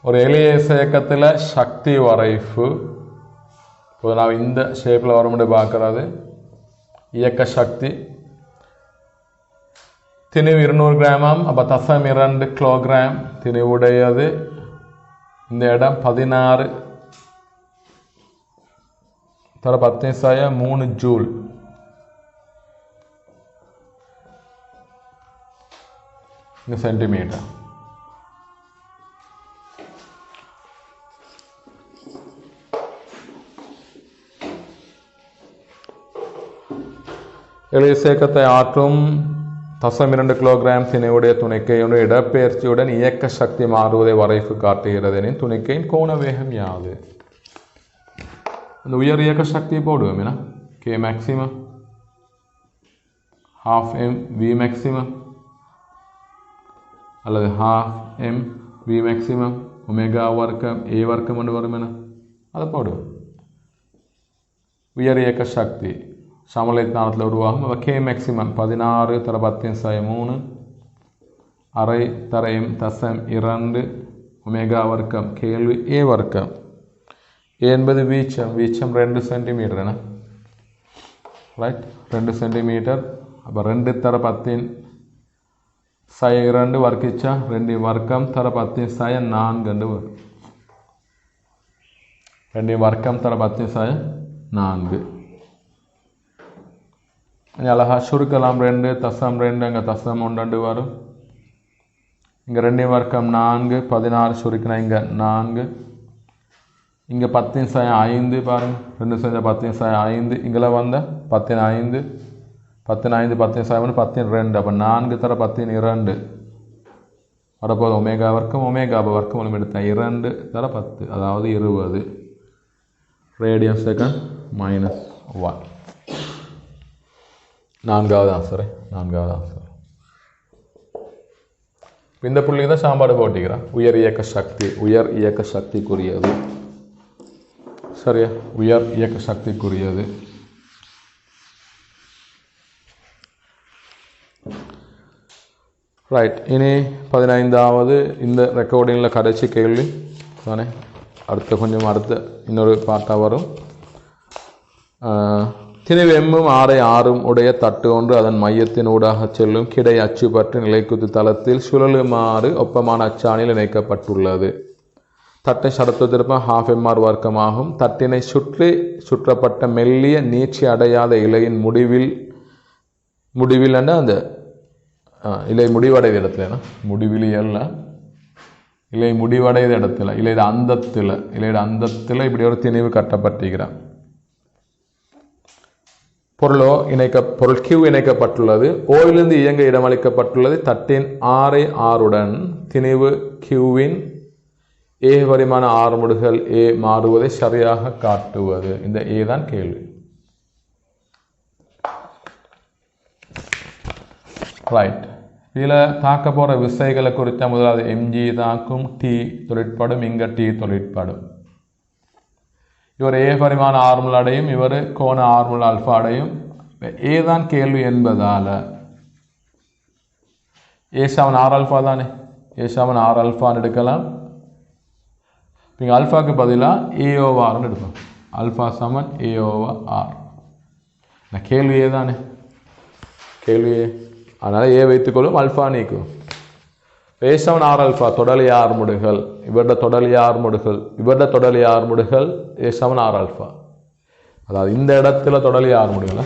ஒரு எளிய இயக்கத்தில் சக்தி வரைப்பு. இப்போ நான் இந்த ஷேப்பில் வர முடியும் பார்க்குறது இயக்க சக்தி திணிவு 200 கிராமாம். அப்போ 0.2 கிலோகிராம் திணிவுடையது. இந்த இடம் 16 தர 10⁻³ ஜூல். இந்த சென்டிமீட்டர். எளிய இயக்கத்தை ஆற்றும் 0.2 கிலோகிராம் திணிவுடைய துணைக்கையுடன் இடப்பெயர்ச்சியுடன் இயக்க சக்தி மாறுவதை வரைப்பு காட்டுகிறது எனின் துணைக்கையின் கோண வேகம் யாது? அந்த உயர் இயக்க சக்தியை போடுவோம் என்ன? K மேக்ஸிமம் ½ V மேக்ஸிமம் அல்லது ½ V மேக்ஸிமம் ஒமேகா வர்க்கம் A வர்க்கம் என்று வரும் என அதை போடுவோம். உயர் இயக்க சக்தி சமநிலைத்தானத்தில் உருவாகும். அப்போ K மேக்ஸிமம் 16 தர 10⁻³ அரை தர m.2 ஒமேகா வர்க்கம் கேள்வி A வர்க்கம். A என்பது வீச்சம். வீச்சம் 2 சென்டிமீட்டர் என ரைட் 2 சென்டிமீட்டர். அப்போ 2 தர 10⁻² வர்க்கிச்சா 2 வர்க்கம் தர 10⁻⁴ வரும். 2 வர்க்கம் தர 10⁻⁴. அழகா சுருக்கலாம். 2.2 அங்கே 0.1 வரும். இங்கே 2 வர்க்கம் 4 16 சுருக்கினா இங்கே 4. இங்கே 10⁻⁵ பாருங்க 2 செஞ்ச 10⁻⁵. இங்கே வந்த 10⁻⁵. 10⁻⁵ 10⁻⁵ 10⁻². அப்போ 4 தர 10⁻² வரப்போது ஒமேகா வர்க்கம். ஒமேகா வர்க்கம் ஒன்று எடுத்தேன் 2 தர 10 அதாவது 20 ரேடியன் செகண்ட் -1. நான்காவது ஆன்சர். இந்த புள்ளி தான் சாம்பாடு போட்டிக்கிறான். உயர் இயக்க சக்திக்குரியது. சரியா? உயர் இயக்க சக்திக்குரியது. ரைட். இனி 15வது இந்த ரெக்கார்டிங்கில் கடைசி கேள்வி தானே. அடுத்த இன்னொரு பாட்டாக வரும். திணிவு எம்மும் 6 உடைய தட்டு ஒன்று அதன் மையத்தின் ஊடாக செல்லும் கிடை அச்சு பற்றி நிலைக்குத்து தளத்தில் சுழலுமாறு ஒப்பமான அச்சாணியில் இணைக்கப்பட்டுள்ளது. தட்டை சடத்துவத்திருப்பம் ½ mr வர்க்கமாகும். தட்டினை சுற்றப்பட்ட மெல்லிய நீட்சி அடையாத இலையின் முடிவில் அந்த இலை முடிவடைந்த இடத்துல முடிவிலியல்ல இலை முடிவடைந்த இடத்துல இலையோட அந்தத்தில் இப்படி ஒரு திணிவு கட்டப்பட்டிருக்கிறான். பொருள் Q இணைக்கப்பட்டுள்ளது. ஓவிலிருந்து இயங்க இடமளிக்கப்பட்டுள்ளது. தட்டின் R திணிவு Qவின் A பரிமாண ஆர்முடுகள் A மாறுவதை சரியாக காட்டுவது. இந்த A தான் கேள்வி. ரைட். இதில் தாக்க போகிற விசைகளை குறித்த முதலாவது mg தாக்கும். T தொழிற்படும். இங்கே T தொழிற்படும். இவர் A பரிமாண ஆர்முல் அடையும். இவர் கோண ஆர்முல் ஆல்ஃபா அடையும். A தான் கேள்வி என்பதால் A = R⁴ தானே. A = R⁴ எடுக்கலாம். இங்கே ஆல்ஃபாவுக்கு பதிலாக A/R எடுப்போம். Alpha = A/R. நான் கேள்வி A தானே. கேள்வி A. அதனால் A வைத்துக்கொள்ளும். ஆல்ஃபா நீக்கும். A = R⁴ தொடலி ஆர்முடுகள். இவருடைய தொடலி ஆர்முடுகள். A = R⁴. அதாவது இந்த இடத்துல தொடலி ஆர்முடுகள்.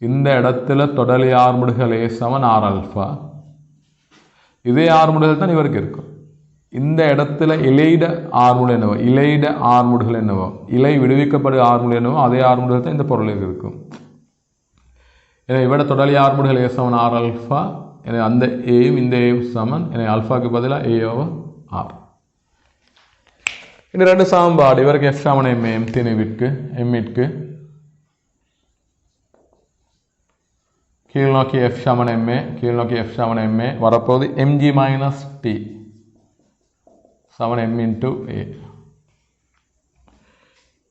இந்த இடத்துல தொடலி ஆர்முடுகள் A = R⁴. இதே ஆர்முடுகள் தான் இவருக்கு இருக்கும். இந்த இடத்துல இலையிட ஆர்முடு என்னவோ இலை விடுவிக்கப்படும் ஆர்முடு என்னவோ அதே ஆர்முடுகள் தான் இந்த பொருளுக்கு இருக்கும். எனவே இவட தொடலி ஆர்முடுகள் A = R⁴. எனவே அந்த ஏயும் இந்த ஏயும் சமன். எனவே ஆல்ஃபாவுக்கு பதிலாக A/R. இந்த 2 சமன்பாடு இவருக்கு F = M திணிவிற்கு எம்மிற்கு கீழ்நோக்கி F = MA வரப்போது mg - T = M × A.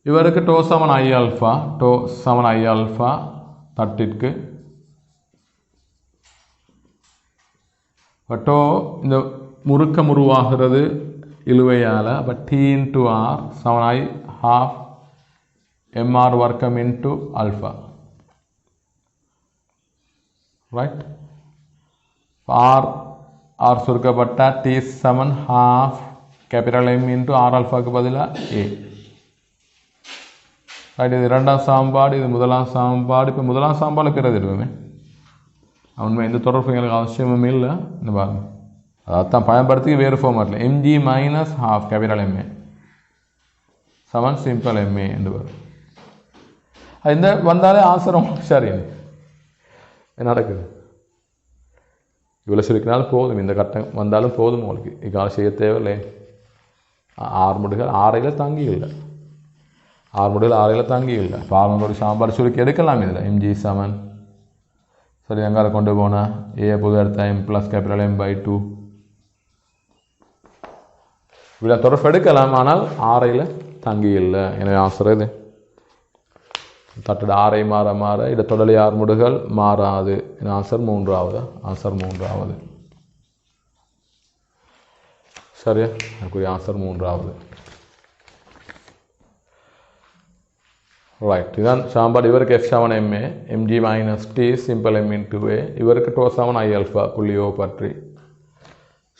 இவருக்கு டோ சமன் ஐ ஆல்ஃபா, டோ சமன் ஐ ஆல்ஃபா தட்டிற்கு டோ இந்த முறுக்கம் உருவாகிறது இழுவையால். அப்போ டி இன்ட்டு ஆர் சமன் ஐ ஹாஃப் எம்ஆர் வர்க்கம் இன்ட்டு ஆல்ஃபா. ரைட். ஆர் சுருக்கப்பட்ட டி சமன் half capital M into R ஆல்ஃபாவுக்கு பதிலாக ஏ. ரைட். இது இரண்டாம் சமன்பாடு, இது முதலாம் சமன்பாடு. இப்போ முதலாம் சமன்பாடு பிரதிடுவோமே, உண்மை எந்த தொடர்பு எங்களுக்கு அவசியமும் இல்லை. இந்த பாருங்க, அதான் பயன்படுத்தி வேறு ஃபார்மேட்டில் M G minus half capital M A சமன் சிம்பிள் எம்ஏ என்று வரும். இந்த வந்தாலே ஆன்சர் சரி நடக்குது. இவ்வளோ சுருக்கினாலும் போதும், இந்த கட்டம் வந்தாலும் போதும் உங்களுக்கு. இக்கால செய்ய தேவையில்லை. ஆறுமுடுகள் ஆறையில் தங்கி இல்லை, ஆறுமுடுகள் ஆறையில் தங்கி இல்லை. இப்போ ஆறுமுடு சாம்பார் சுருக்கி எடுக்கலாம். இதில் எம்ஜி சமன் சரி எங்கால கொண்டு போனால் ஏ புது எடுத்த M plus capital M by 2 இப்படி தொடர்பு எடுக்கலாம். ஆனால் ஆறையில் தங்கி இல்லை. எனவே ஆன்சர் இது. தட்டட ஆரை மாற மாற இட தொடலி ஆறுமுடுகள் மாறாது. ஆன்சர் மூன்றாவது. ஆன்சர் மூன்றாவது. சரியா? அதுக்குரிய ஆன்சர் மூன்றாவது. ரைட். இதுதான் சாம்பாடு. இவருக்கு F seven M A M G minus T simple M into A. இவருக்கு டோ செவன் ஐ அல்ஃபா புள்ளி ஓ பற்றி.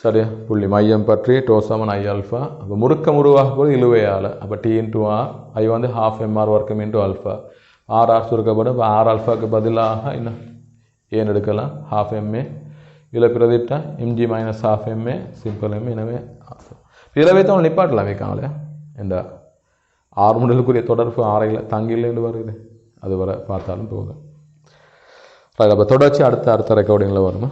சரியா? புள்ளி மையம் பற்றி டோ செவன் ஐ அல்ஃபா. அப்போ முறுக்கம் உருவாக போது இழுவையால். அப்போ டி இன்ட்டு ஆர், ஐ வந்து ஹாஃப் எம்ஆர் வர்க்கம் இன்ட்டு அல்ஃபா. ஆர் சுருக்கப்படும். இப்போ ஆர் அல்ஃபாவுக்கு பதிலாக என்ன ஏன்னு எடுக்கலாம், ஹாஃப் எம்ஏ. இதில் பிரதிட்டா M G minus half M A simple M A. எனவே இதில் வைத்து அவன் நிப்பாட்டலாம் வைக்காங்களே. இந்த ஆறுமுடலுக்குரிய தொடர்பு ஆறையில் தங்கிலேருந்து வருது. அது வர பார்த்தாலும் போதும். ரைட். அப்போ தொடர்ச்சி அடுத்த ரெக்கார்டிங்கில் வருமா?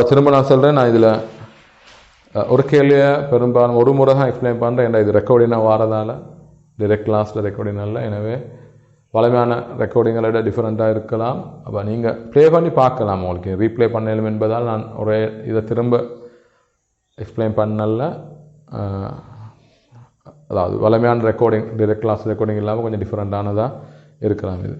திரும்ப நான் சொல்கிறேன். நான் இதில் ஒரு கேள்வியை பெரும்பாலும் ஒரு முறை தான் எக்ஸ்பிளைன் பண்ணுறேன். ஏன்னா இது ரெக்கார்டிங்காக வாரதால் டிரெக்ட் கிளாஸில் ரெக்கார்டிங் இல்லை. எனவே வளமையான ரெக்கார்டிங்களை விட டிஃப்ரெண்ட்டாக இருக்கலாம். அப்போ நீங்கள் ப்ளே பண்ணி பார்க்கலாம். உங்களுக்கு ரீப்ளே பண்ணலும் என்பதால் நான் ஒரே இதை திரும்ப எக்ஸ்பிளைன் பண்ணல. அதாவது வளமையான ரெக்கார்டிங் டிரெக்ட் கிளாஸ் ரெக்கார்டிங் இல்லாமல் கொஞ்சம் டிஃப்ரெண்ட்டானதாக இருக்கலாம் இது.